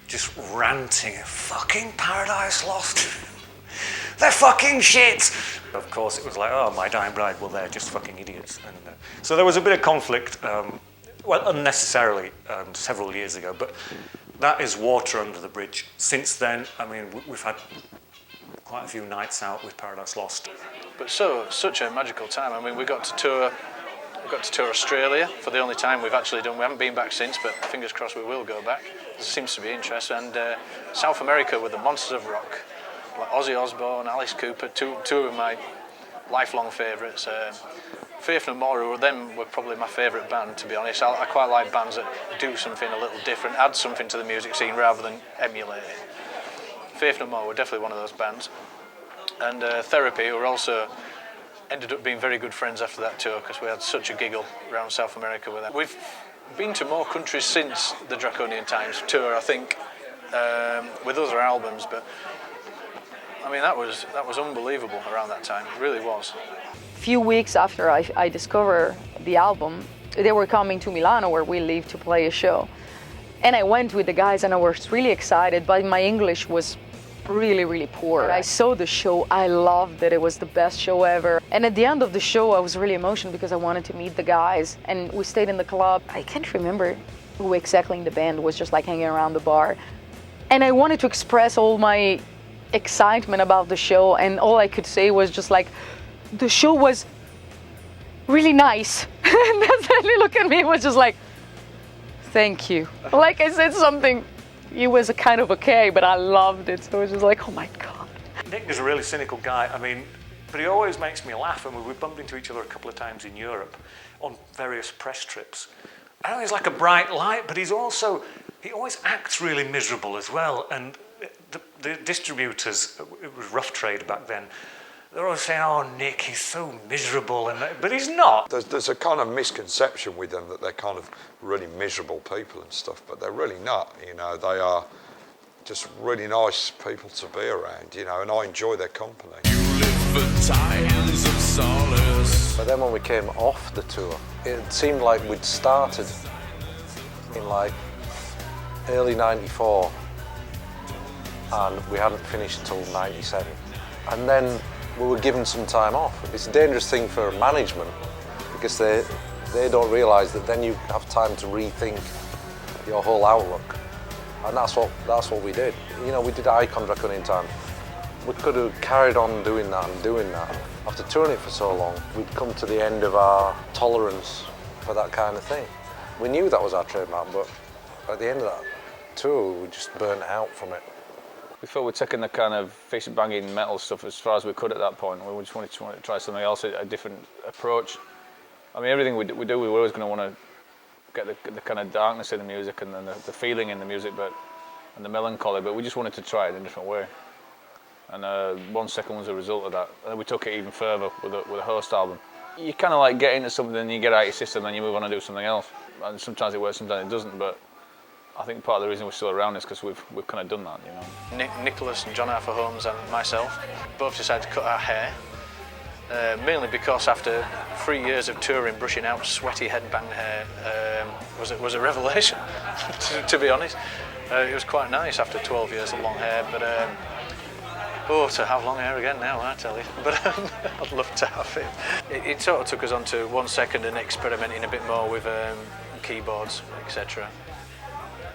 just ranting, fucking Paradise Lost. They're fucking shit. Of course, it was like, oh, My Dying Bride, well, they're just fucking idiots. And so there was a bit of conflict, well, unnecessarily, several years ago, but that is water under the bridge. Since then, I mean, we've had quite a few nights out with Paradise Lost. But such a magical time. I mean, we got to tour Australia for the only time we've actually done. We haven't been back since, but fingers crossed we will go back. There seems to be interest. And South America with the Monsters of Rock, like Ozzy Osbourne, Alice Cooper, two of my lifelong favourites. Faith No More, who then were probably my favourite band, to be honest. I quite like bands that do something a little different, add something to the music scene rather than emulate it. Faith No More were definitely one of those bands. And Therapy, who were also ended up being very good friends after that tour, because we had such a giggle around South America with them. We've been to more countries since the Draconian Times tour, I think, with other albums, but I mean that was unbelievable around that time. It really was. A few weeks after I discovered the album, they were coming to Milano, where we live, to play a show. And I went with the guys and I was really excited, but my English was really, really poor. I saw the show, I loved it, it was the best show ever. And at the end of the show, I was really emotional because I wanted to meet the guys. And we stayed in the club. I can't remember who exactly in the band was just like hanging around the bar. And I wanted to express all my excitement about the show, and all I could say was just like, the show was really nice. And then they look at me and was just like, thank you. Like I said something, it was a kind of okay, but I loved it. So it was just like, oh my God. Nick is a really cynical guy. I mean, but he always makes me laugh. I mean, we bumped into each other a couple of times in Europe on various press trips. I know he's like a bright light, but he always acts really miserable as well. And the distributors, it was rough trade back then, they're always saying, oh, Nick, he's so miserable, but he's not. There's a kind of misconception with them that they're kind of really miserable people and stuff, but they're really not, you know. They are just really nice people to be around, you know, and I enjoy their company. But then when we came off the tour, it seemed like we'd started in like early 94 and we hadn't finished till 97. And then we were given some time off. It's a dangerous thing for management because they don't realise that then you have time to rethink your whole outlook. And that's what we did. You know, we did Icon Draconian Time. We could have carried on doing that and doing that. After touring it for so long, we'd come to the end of our tolerance for that kind of thing. We knew that was our trademark, but at the end of that tour, we just burnt out from it. We thought we'd taken the kind of face-banging metal stuff as far as we could at that point. We just wanted to try something else, a different approach. I mean, everything we do, we were always going to want to get the kind of darkness in the music and then the feeling in the music, and the melancholy, but we just wanted to try it in a different way. And 1 Second was a result of that. And then we took it even further with a host album. You kind of like get into something and you get out of your system and then you move on and do something else. And sometimes it works, sometimes it doesn't, but I think part of the reason we're still around is because we've kind of done that, you know. Nicholas and John Arthur Holmes and myself both decided to cut our hair, mainly because after 3 years of touring, brushing out sweaty headband hair was a revelation, to be honest. It was quite nice after 12 years of long hair, but Oh, to have long hair again now, I tell you. But I'd love to have it. It sort of took us on to 1 second and experimenting a bit more with keyboards, etc.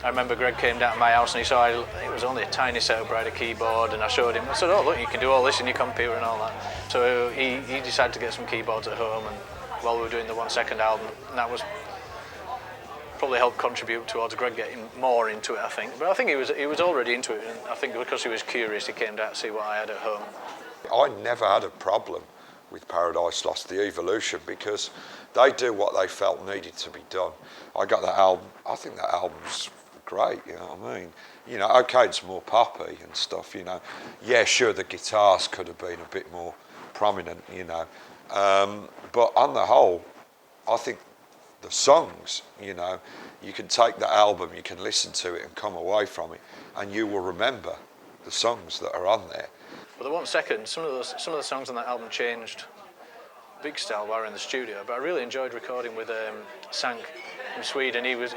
I remember Greg came down to my house and he saw it was only a tiny setup, I had a keyboard, and I showed him. I said, oh look, you can do all this in your computer and all that. So he decided to get some keyboards at home, and while we were doing the 1 second album, and that was probably helped contribute towards Greg getting more into it, I think. But I think he was already into it, and I think because he was curious, he came down to see what I had at home. I never had a problem with Paradise Lost, the Evolution, because they do what they felt needed to be done. I got that album, I think that album's great, you know what I mean? You know, okay, it's more poppy and stuff, you know. Yeah, sure, the guitars could have been a bit more prominent, you know. But on the whole, I think the songs, you know, you can take the album, you can listen to it and come away from it, and you will remember the songs that are on there. But the 1 second, some of the songs on that album changed big style while we were in the studio. But I really enjoyed recording with Sank from Sweden. He was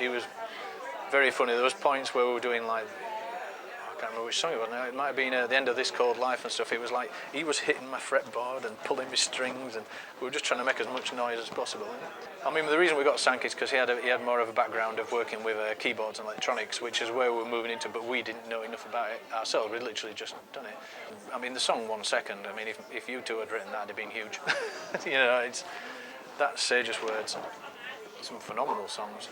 very funny. There was points where we were doing like, I can't remember which song it was now. It might have been at the end of This Cold Life and stuff. It was like he was hitting my fretboard and pulling my strings, and we were just trying to make as much noise as possible. I mean, the reason we got Sank is because he had more of a background of working with keyboards and electronics, which is where we were moving into, but we didn't know enough about it ourselves. We'd literally just done it. I mean, the song 1 second, I mean, if you two had written that, it'd have been huge. You know, that's Sage's words. Some phenomenal songs.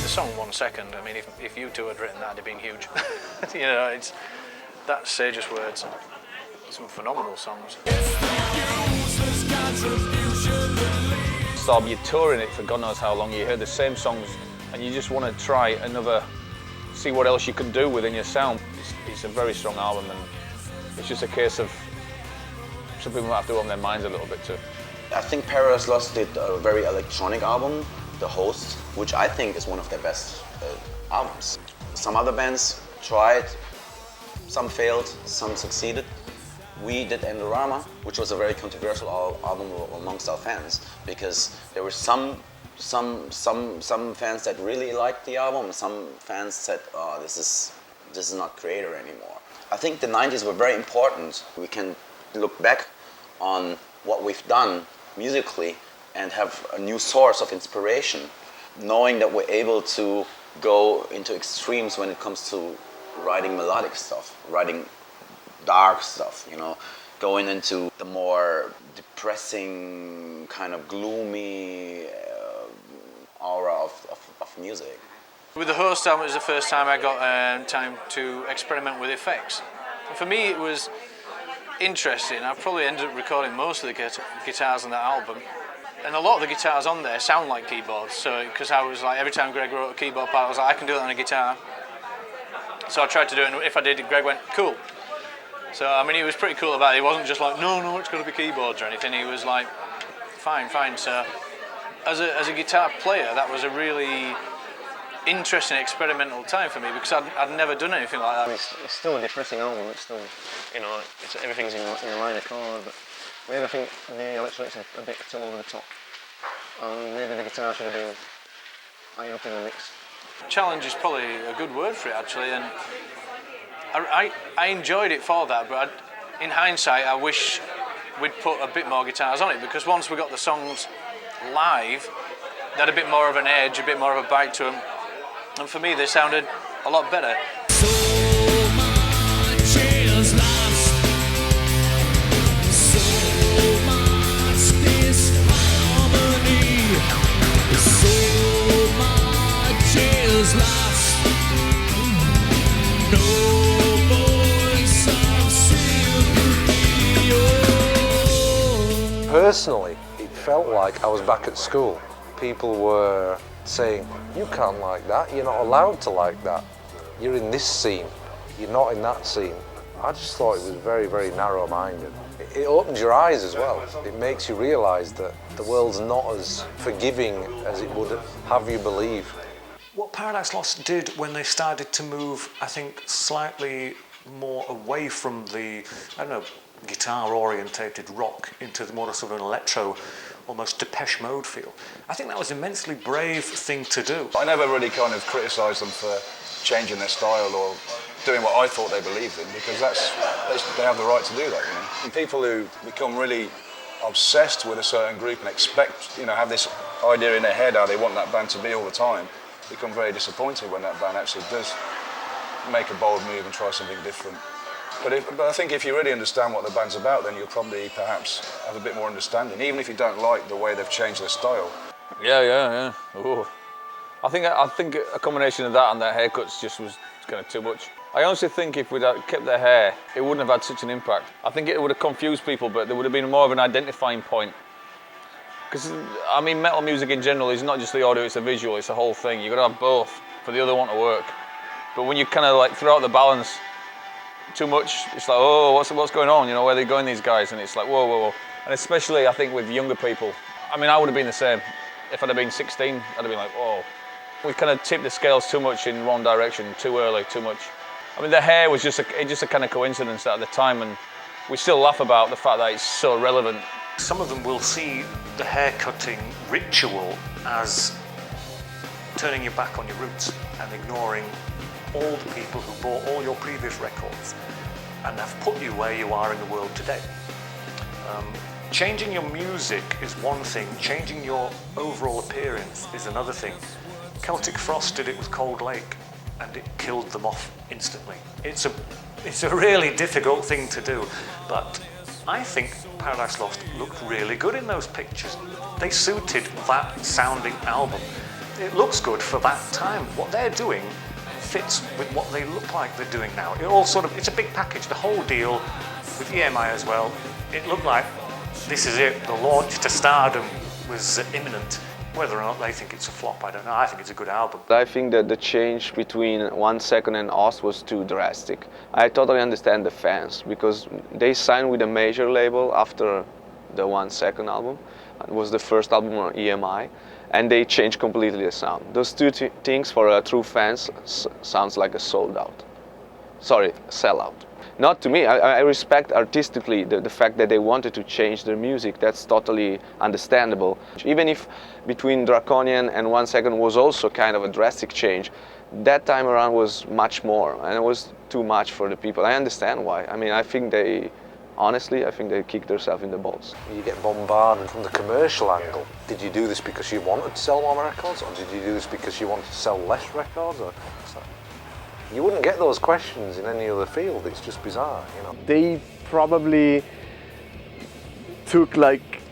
The song 1 second, I mean, if you two had written that, it'd have been huge. You know, that's Sage's words. Some phenomenal songs. So you're touring it for God knows how long, you hear the same songs and you just want to try see what else you can do within your sound. It's a very strong album, and it's just a case of some people might have to open their minds a little bit too. I think Paradise Lost did a very electronic album, The Host, which I think is one of their best albums. Some other bands tried, some failed, some succeeded. We did Endorama, which was a very controversial album amongst our fans, because there were some fans that really liked the album, and some fans said, "Oh, this is not Creator anymore." I think the 90s were very important. We can look back on what we've done musically and have a new source of inspiration, knowing that we're able to go into extremes when it comes to writing melodic stuff, writing dark stuff, you know, going into the more depressing, kind of gloomy aura of music. With the Host album, it was the first time I got time to experiment with effects. And for me, it was interesting. I probably ended up recording most of the guitars on that album, and a lot of the guitars on there sound like keyboards. So, because I was like, every time Greg wrote a keyboard part, I was like, I can do that on a guitar. So I tried to do it, and if I did, Greg went, cool. So, I mean, he was pretty cool about it. He wasn't just like, no, it's going to be keyboards or anything. He was like, fine. So, as a guitar player, that was a really interesting experimental time for me, because I'd never done anything like that. It's still a depressing album. It's still, you know, everything's in a minor chord, but maybe I think the electronics are a bit too over the top. Maybe the guitar should have been higher up in the mix. Challenge is probably a good word for it, actually, and I enjoyed it for that, but in hindsight, I wish we'd put a bit more guitars on it, because once we got the songs live, they had a bit more of an edge, a bit more of a bite to them, and for me, they sounded a lot better. Personally, it felt like I was back at school. People were saying, you can't like that, you're not allowed to like that. You're in this scene, you're not in that scene. I just thought it was very, very narrow-minded. It opens your eyes as well. It makes you realise that the world's not as forgiving as it would have you believe. what Paradise Lost did when they started to move, I think, slightly more away from the, I don't know, guitar-orientated rock into the more sort of an electro, almost Depeche Mode feel. I think that was an immensely brave thing to do. I never really kind of criticised them for changing their style or doing what I thought they believed in, because they have the right to do that, you know. And people who become really obsessed with a certain group and expect, you know, have this idea in their head how they want that band to be all the time, become very disappointed when that band actually does make a bold move and try something different. But I think if you really understand what the band's about, then you'll probably perhaps have a bit more understanding, even if you don't like the way they've changed their style. Yeah. Ooh. I think a combination of that and their haircuts just was kind of too much. I honestly think if we'd kept their hair, it wouldn't have had such an impact. I think it would have confused people, but there would have been more of an identifying point. Because, I mean, metal music in general is not just the audio, it's the visual, it's the whole thing. You've got to have both for the other one to work. But when you kind of like throw out the balance too much, it's like, oh, what's going on? You know, where are they going, these guys? And it's like, whoa. And especially, I think, with younger people. I mean, I would have been the same. If I'd have been 16, I'd have been like, whoa. We kind of tipped the scales too much in one direction, too early, too much. I mean, the hair was just a kind of coincidence at the time, and we still laugh about the fact that it's so relevant. Some of them will see the haircutting ritual as turning your back on your roots and ignoring all the people who bought all your previous records and have put you where you are in the world today. Changing your music is one thing, changing your overall appearance is another thing. Celtic Frost did it with Cold Lake and it killed them off instantly. It's a really difficult thing to do, but I think Paradise Lost looked really good in those pictures. They suited that sounding album. It looks good for that time. What they're doing fits with what they look like they're doing now. It's a big package, the whole deal with EMI as well. It looked like this is it, the launch to stardom was imminent. Whether or not they think it's a flop, I don't know. I think it's a good album. I think that the change between 1 Second and us was too drastic. I totally understand the fans, because they signed with a major label after the 1 Second album. It was the first album on EMI, and they changed completely the sound. Those two things for true fans sounds like a sellout. Not to me. I respect artistically the fact that they wanted to change their music. That's totally understandable. Even if between Draconian and 1 Second was also kind of a drastic change, that time around was much more, and it was too much for the people. I understand why. I mean, I think they kicked themselves in the balls. You get bombarded from the commercial angle. Did you do this because you wanted to sell more records, or did you do this because you wanted to sell less records? You wouldn't get those questions in any other field. It's just bizarre, you know. They probably took like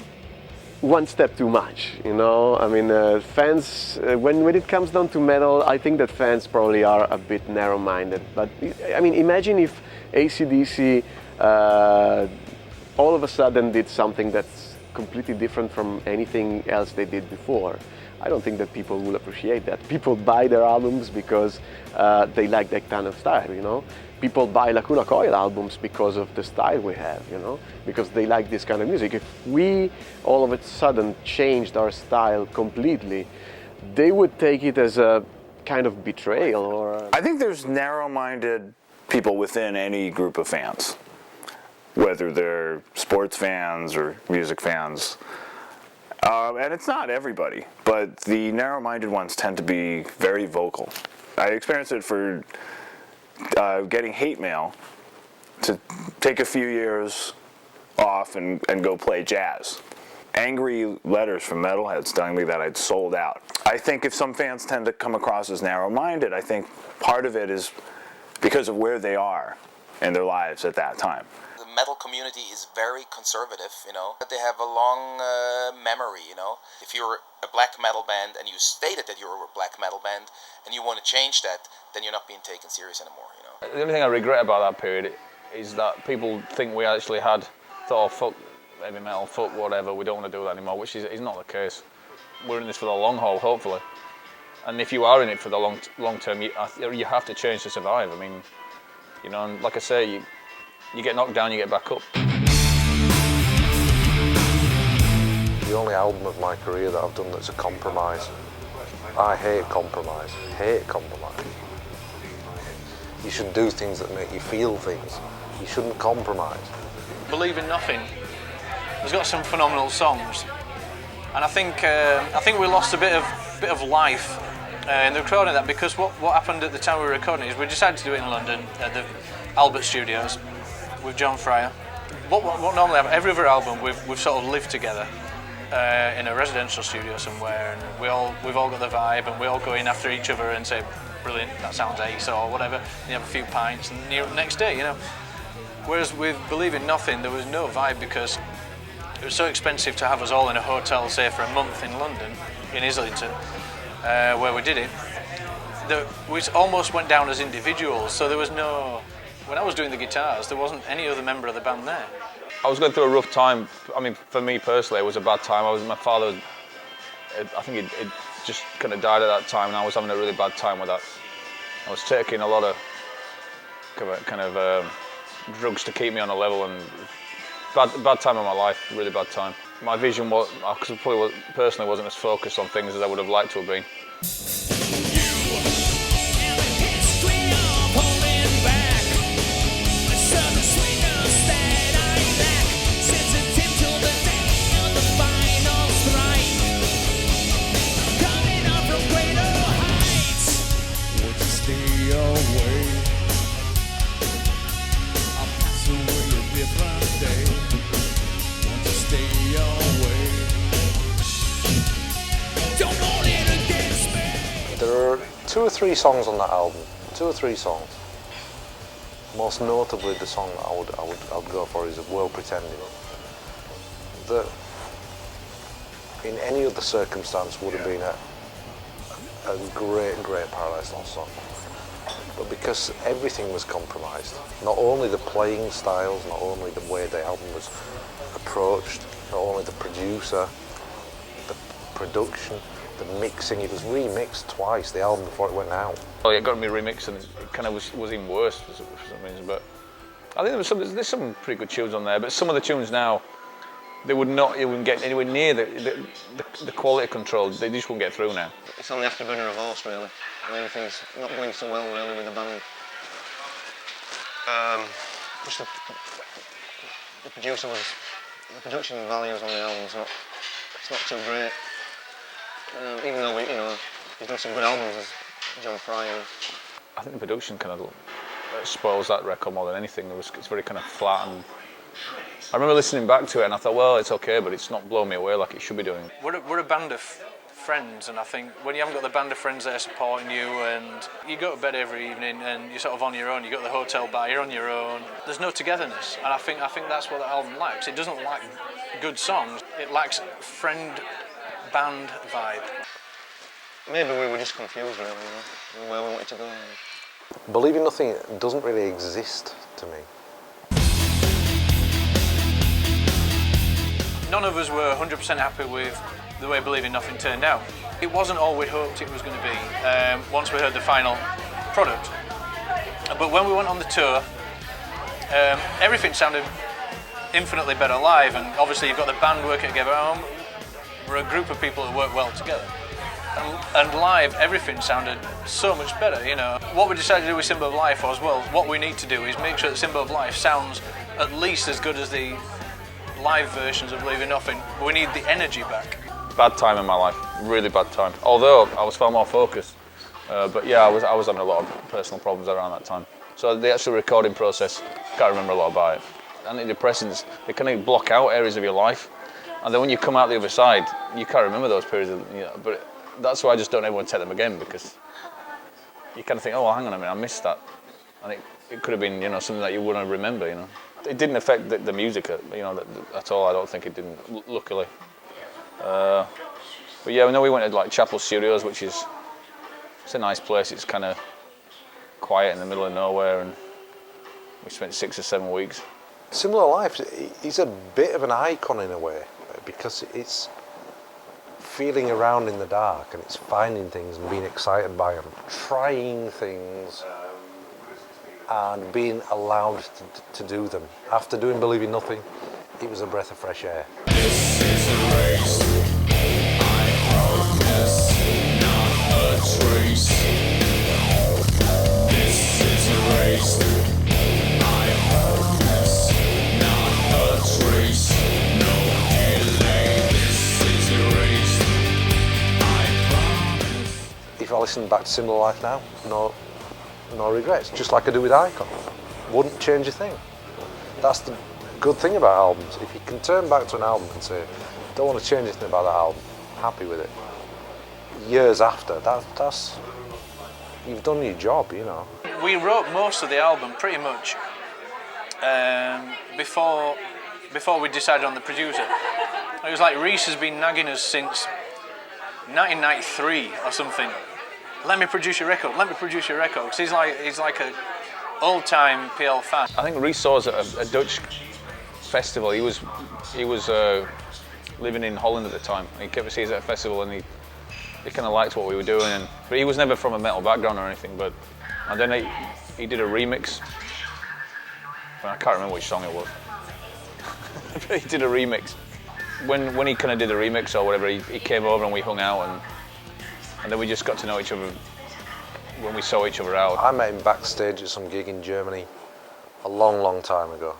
one step too much, you know. I mean, fans, when it comes down to metal, I think that fans probably are a bit narrow-minded. But I mean, imagine if AC/DC all of a sudden did something that's completely different from anything else they did before. I don't think that people will appreciate that. People buy their albums because they like that kind of style, you know. People buy LACUNA COIL albums because of the style we have, you know, because they like this kind of music. If we all of a sudden changed our style completely, they would take it as a kind of betrayal or... I think there's narrow-minded people within any group of fans, whether they're sports fans or music fans. And it's not everybody, but the narrow-minded ones tend to be very vocal. I experienced it for getting hate mail to take a few years off and go play jazz. Angry letters from metalheads telling me that I'd sold out. I think if some fans tend to come across as narrow-minded, I think part of it is because of where they are in their lives at that time. The metal community is very conservative, you know. They have a long memory, you know. If you're a black metal band and you stated that you're a black metal band and you want to change that, then you're not being taken serious anymore, you know. The only thing I regret about that period is that people think we actually had thought, oh, fuck heavy metal, fuck whatever, we don't want to do that anymore, which is not the case. We're in this for the long haul, hopefully. And if you are in it for the long term, you have to change to survive. I mean, you know, and like I say, you get knocked down, you get back up. The only album of my career that I've done that's a compromise. I hate compromise. Hate compromise. You should do things that make you feel things. You shouldn't compromise. Believe in Nothing has got some phenomenal songs, and I think we lost a bit of life in the recording of that, because what happened at the time we were recording is we decided to do it in London at the Albert Studios with John Fryer. What normally happens, every other album we've sort of lived together in a residential studio somewhere, and we've all got the vibe, and we all go in after each other and say, brilliant, that sounds ace, or whatever, and you have a few pints, and next day, you know. Whereas with Believe in Nothing, there was no vibe, because it was so expensive to have us all in a hotel, say, for a month in London, in Islington, where we did it. We almost went down as individuals, so there was no... When I was doing the guitars, there wasn't any other member of the band there. I was going through a rough time. I mean, for me personally, it was a bad time. My father, I think it just kind of died at that time, and I was having a really bad time with that. I was taking a lot of kind of drugs to keep me on a level, and bad time in my life, really bad time. My vision personally wasn't as focused on things as I would have liked to have been. There are 2 or 3 songs on that album. 2 or 3 songs. Most notably, the song that I would go for is "World Pretending," that in any other circumstance would have been a great Paradise Lost song. But because everything was compromised, not only the playing styles, not only the way the album was approached, not only the producer, the production, the mixing, it was remixed twice, the album before it went out. Oh yeah, it got me remixed, and it kind of was even worse for some reason, but I think there's some pretty good tunes on there, but some of the tunes now, they would not even get anywhere near the quality control. They just wouldn't get through now. It's only after Burner of Horse, really, and everything's not going so well, really, with the band. Plus the production values on the album it's not too great. Even though he's done some good albums as John Fryer. I think the production kind of spoils that record more than anything. It's very kind of flat, and I remember listening back to it and I thought, well, it's okay, but it's not blowing me away like it should be doing. We're a band of friends, and I think when you haven't got the band of friends there supporting you, and you go to bed every evening and you're sort of on your own, you go to the hotel bar, you're on your own, there's no togetherness, and I think that's what the album lacks. It doesn't lack good songs, it lacks friend band vibe. Maybe we were just confused, really, where we wanted to go. Believe in Nothing doesn't really exist to me. None of us were 100% happy with the way Believe in Nothing turned out. It wasn't all we hoped it was going to be once we heard the final product. But when we went on the tour, everything sounded infinitely better live, and obviously you've got the band working together. We're a group of people that work well together. And live, everything sounded so much better, you know. What we decided to do with Symbol of Life was, well, what we need to do is make sure that Symbol of Life sounds at least as good as the live versions of Believe in Nothing. We need the energy back. Bad time in my life, really bad time. Although I was far more focused. But yeah, I was having a lot of personal problems around that time. So the actual recording process, can't remember a lot about it. Antidepressants, they kind of block out areas of your life. And then when you come out the other side, you can't remember those periods. But that's why I just don't ever want to take them again, because you kind of think, oh, well, hang on a minute, I missed that. And it could have been, something that you wouldn't remember, It didn't affect the music, at all. I don't think it didn't, luckily. But yeah, we went to like Chapel Studios, which it's a nice place. It's kind of quiet in the middle of nowhere, and we spent 6 or 7 weeks. Similar Life, he's a bit of an icon in a way, because it's feeling around in the dark, and it's finding things and being excited by them, trying things and being allowed to do them. After doing Believe in Nothing, it was a breath of fresh air. This is a race. I hope this not race. This is a race. I promise, not a trace. No delay. This is a race. I promise. If I listen back to Similar Life now, no regrets. Just like I do with Icon. Wouldn't change a thing. That's the good thing about albums. If you can turn back to an album and say, don't want to change anything about that album, happy with it. Years after, that's you've done your job, you know. We wrote most of the album pretty much before we decided on the producer. It was like Reese has been nagging us since 1993 or something. Let me produce your record. Let me produce your record. 'Cause he's like a old-time PL fan. I think Reese saw us at a Dutch festival. He was living in Holland at the time. He kept seeing us at a festival, and he kind of liked what we were doing. But he was never from a metal background or anything. And then he did a remix. I can't remember which song it was. But he did a remix. When he kind of did a remix or whatever, he came over and we hung out, and then we just got to know each other when we saw each other out. I met him backstage at some gig in Germany a long time ago.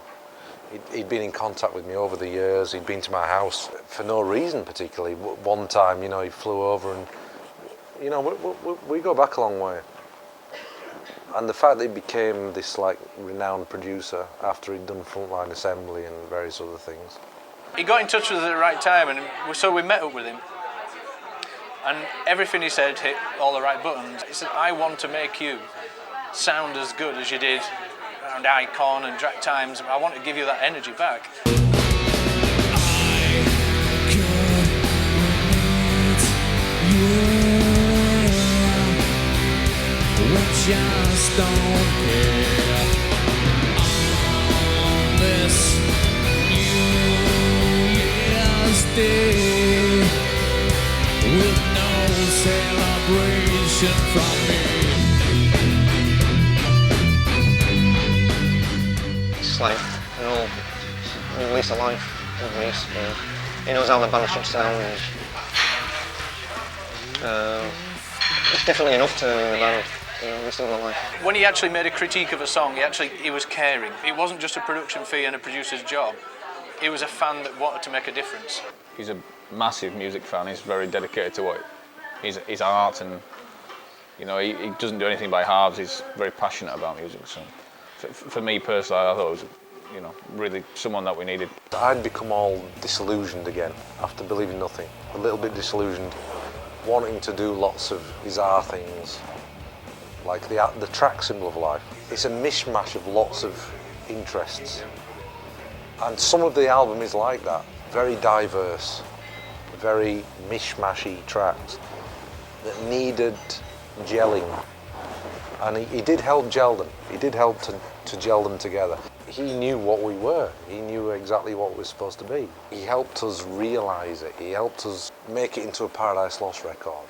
He'd been in contact with me over the years. He'd been to my house for no reason particularly. One time, you know, he flew over, and you know, we go back a long way. And the fact that he became this like renowned producer after he'd done Frontline Assembly and various other things. He got in touch with us at the right time, and so we met up with him. And everything he said hit all the right buttons. He said, I want to make you sound as good as you did around Icon and Drac Times. I want to give you that energy back. We just don't care on this New Year's Day with no celebration from me. It's like an old new lease of life with Reese. He knows how the band should sound. It's definitely an upturn in the band. When he actually made a critique of a song, he was caring. It wasn't just a production fee and a producer's job. He was a fan that wanted to make a difference. He's a massive music fan. He's very dedicated to his art, and you know, he doesn't do anything by halves. He's very passionate about music. So for me personally, I thought it was, you know, really someone that we needed. I'd become all disillusioned again after Believing Nothing. A little bit disillusioned, wanting to do lots of bizarre things. Like the track Symbol of Life. It's a mishmash of lots of interests. And some of the album is like that. Very diverse, very mishmashy tracks that needed gelling. And he did help gel them. He did help to gel them together. He knew what we were. He knew exactly what we were supposed to be. He helped us realise it. He helped us make it into a Paradise Lost record.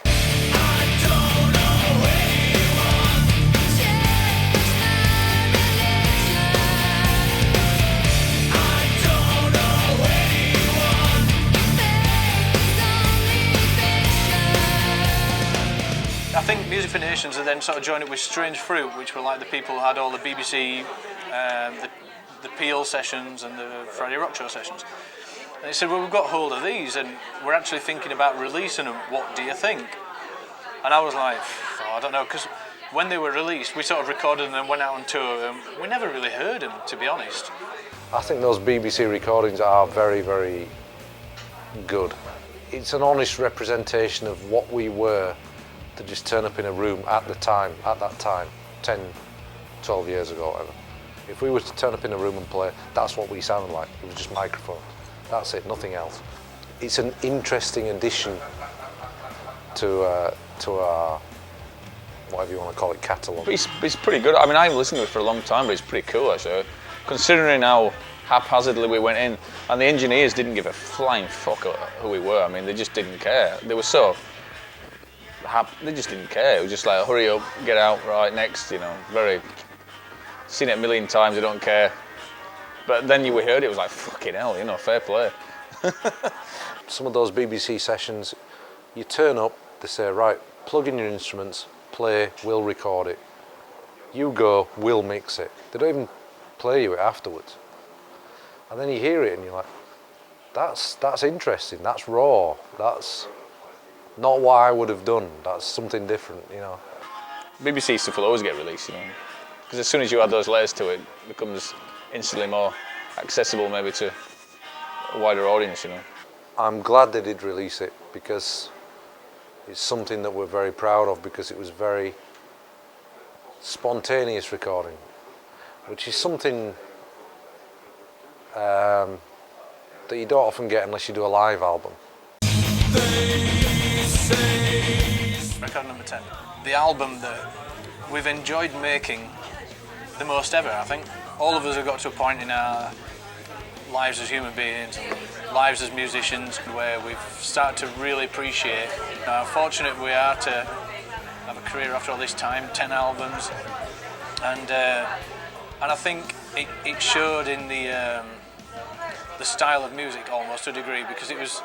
I think Music for Nations and then sort of joined it with Strange Fruit, which were like the people who had all the BBC, the Peel sessions and the Friday Rock Show sessions. And they said, well, we've got hold of these and we're actually thinking about releasing them. What do you think? And I was like, oh, I don't know, because when they were released, we sort of recorded them and went out on tour, and we never really heard them, to be honest. I think those BBC recordings are very, very good. It's an honest representation of what we were to just turn up in a room at that time, 10, 12 years ago, whatever. If we were to turn up in a room and play, that's what we sounded like. It was just microphones. That's it, nothing else. It's an interesting addition to our, whatever you want to call it, catalogue. It's pretty good. I mean, I haven't listened to it for a long time, but it's pretty cool actually. Considering how haphazardly we went in, and the engineers didn't give a flying fuck who we were. I mean, they just didn't care. They were so they just didn't care. It was just like, hurry up, get out, right, next, you know, very, seen it a million times, I don't care. But then we heard it, was like, fucking hell, you know, fair play. Some of those BBC sessions, you turn up, they say, right, plug in your instruments, play, we'll record it. You go, we'll mix it. They don't even play you it afterwards. And then you hear it and you're like, that's interesting, that's raw, that's not what I would have done, that's something different, you know. BBC stuff will always get released, you know, because as soon as you add those layers to it, it becomes instantly more accessible maybe to a wider audience, you know. I'm glad they did release it because it's something that we're very proud of, because it was very spontaneous recording, which is something that you don't often get unless you do a live album. Record number 10. The album that we've enjoyed making the most ever, I think. All of us have got to a point in our lives as human beings, lives as musicians, where we've started to really appreciate how fortunate we are to have a career after all this time, 10 albums, and I think it showed in the style of music almost to a degree, because it was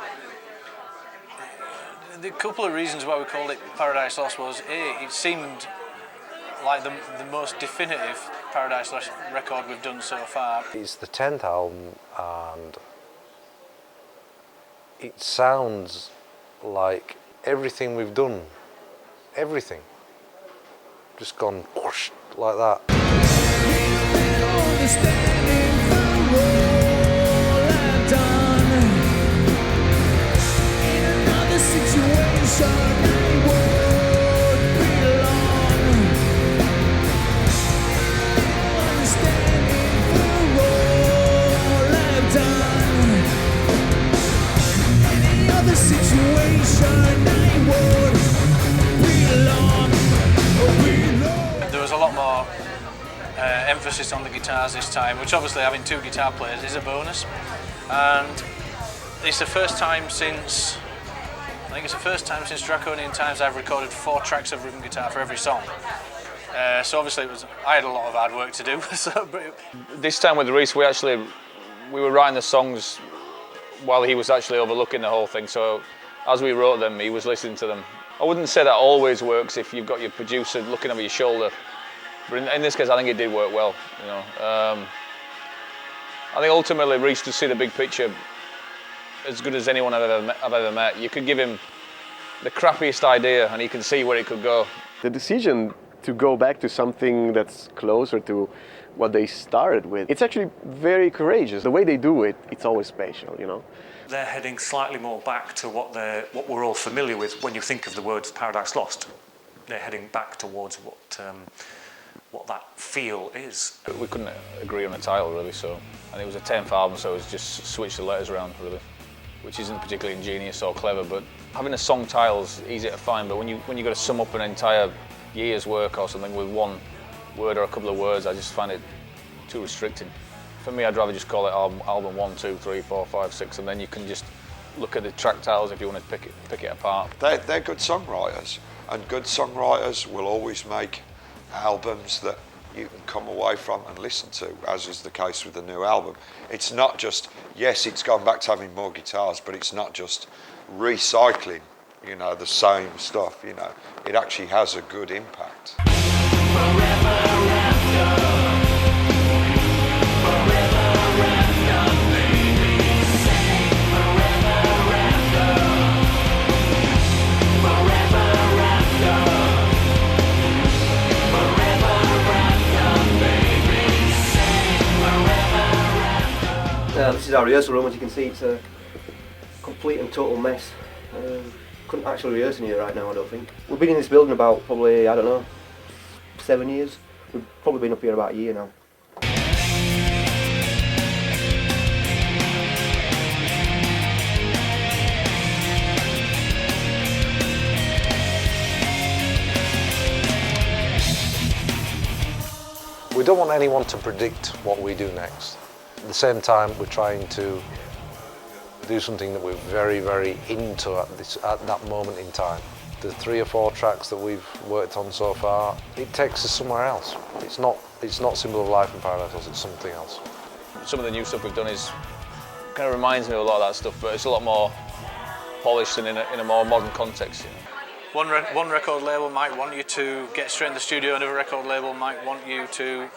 the couple of reasons why we called it Paradise Lost was it seemed like the most definitive Paradise Lost record we've done so far. It's the 10th album and it sounds like everything we've done, everything, just gone whoosh, like that. There was a lot more emphasis on the guitars this time, which obviously having two guitar players is a bonus. And it's the first time since, I think it's the first time since Draconian Times I've recorded 4 tracks of rhythm guitar for every song. So obviously I had a lot of hard work to do. This time with Reese, we were writing the songs while he was actually overlooking the whole thing. So as we wrote them, he was listening to them. I wouldn't say that always works if you've got your producer looking over your shoulder, but in this case I think it did work well. You know, I think ultimately Reese to see the big picture as good as anyone I've ever met. You could give him the crappiest idea and he can see where it could go. The decision to go back to something that's closer to what they started with, it's actually very courageous. The way they do it, it's always special, you know. They're heading slightly more back to what we're all familiar with when you think of the words Paradise Lost. They're heading back towards what that feel is. We couldn't agree on a title really, and it was a 10th album, so it was just switch the letters around really, which isn't particularly ingenious or clever. But having a song title's easy to find, but when you got to sum up an entire year's work or something with one word or a couple of words, I just find it too restricting. For me, I'd rather just call it album 1, 2, 3, 4, 5, 6, and then you can just look at the track titles if you want to pick it apart. They're good songwriters, and good songwriters will always make albums that you can come away from and listen to, as is the case with the new album. It's not just, yes, it's gone back to having more guitars, but it's not just recycling, you know, the same stuff, you know. It actually has a good impact. This is our rehearsal room. As you can see, it's a complete and total mess. Couldn't actually rehearse in here right now, I don't think. We've been in this building about probably, I don't know, 7 years. We've probably been up here about a year now. We don't want anyone to predict what we do next. At the same time, we're trying to do something that we're very, very into at that moment in time. The 3 or 4 tracks that we've worked on so far, it takes us somewhere else. It's not Symbol of Life and Paradise, it's something else. Some of the new stuff we've done kind of reminds me of a lot of that stuff, but it's a lot more polished and in a more modern context. You know. one record label might want you to get straight in the studio, another record label might want you to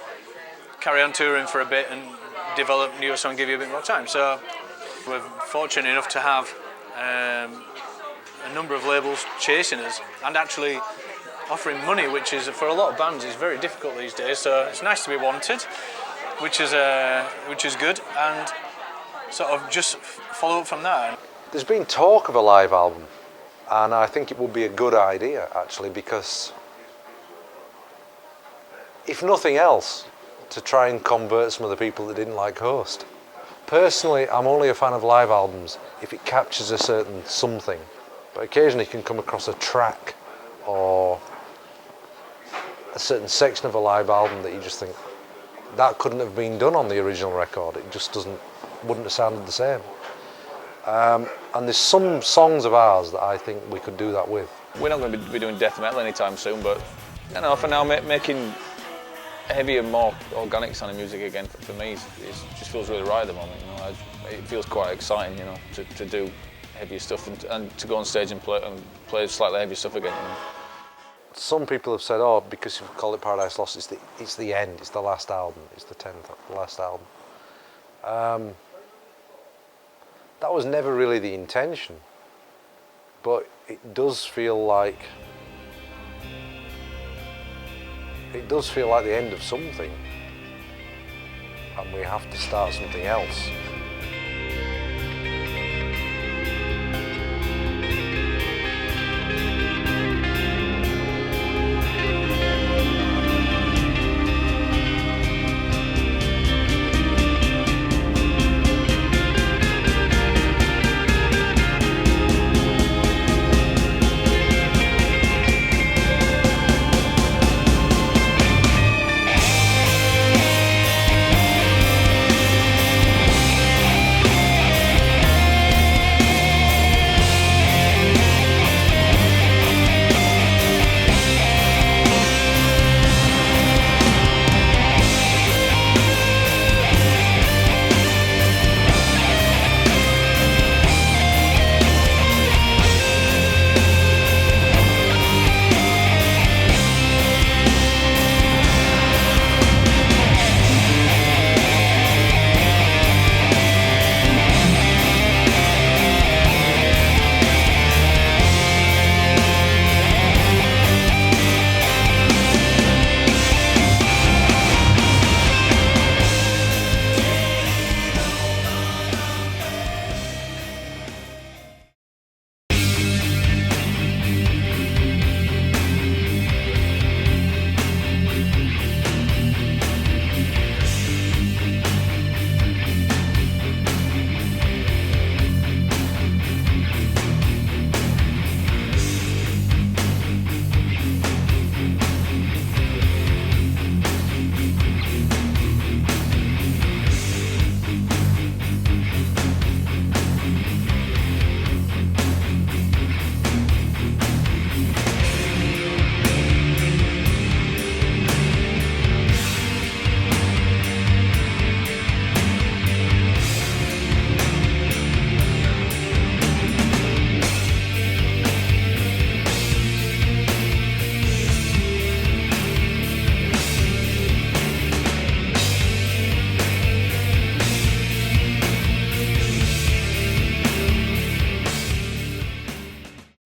carry on touring for a bit and develop newer songs, give you a bit more time. So we're fortunate enough to have a number of labels chasing us and actually offering money, which is for a lot of bands is very difficult these days. So it's nice to be wanted, which is good, and sort of just follow up from that. There's been talk of a live album, and I think it would be a good idea actually, because if nothing else, to try and convert some of the people that didn't like Host. Personally, I'm only a fan of live albums if it captures a certain something, but occasionally you can come across a track or a certain section of a live album that you just think that couldn't have been done on the original record. It just wouldn't have sounded the same. And there's some songs of ours that I think we could do that with. We're not going to be doing death metal anytime soon, but you know, for now, making heavier, more organic sounding music again for me just feels really right at the moment. You know, it feels quite exciting, you know, to do heavier stuff and to go on stage and play slightly heavier stuff again. You know. Some people have said, oh, because you call it Paradise Lost, it's the end, it's the last album, it's the 10th, last album. That was never really the intention, but it does feel like the end of something, and we have to start something else.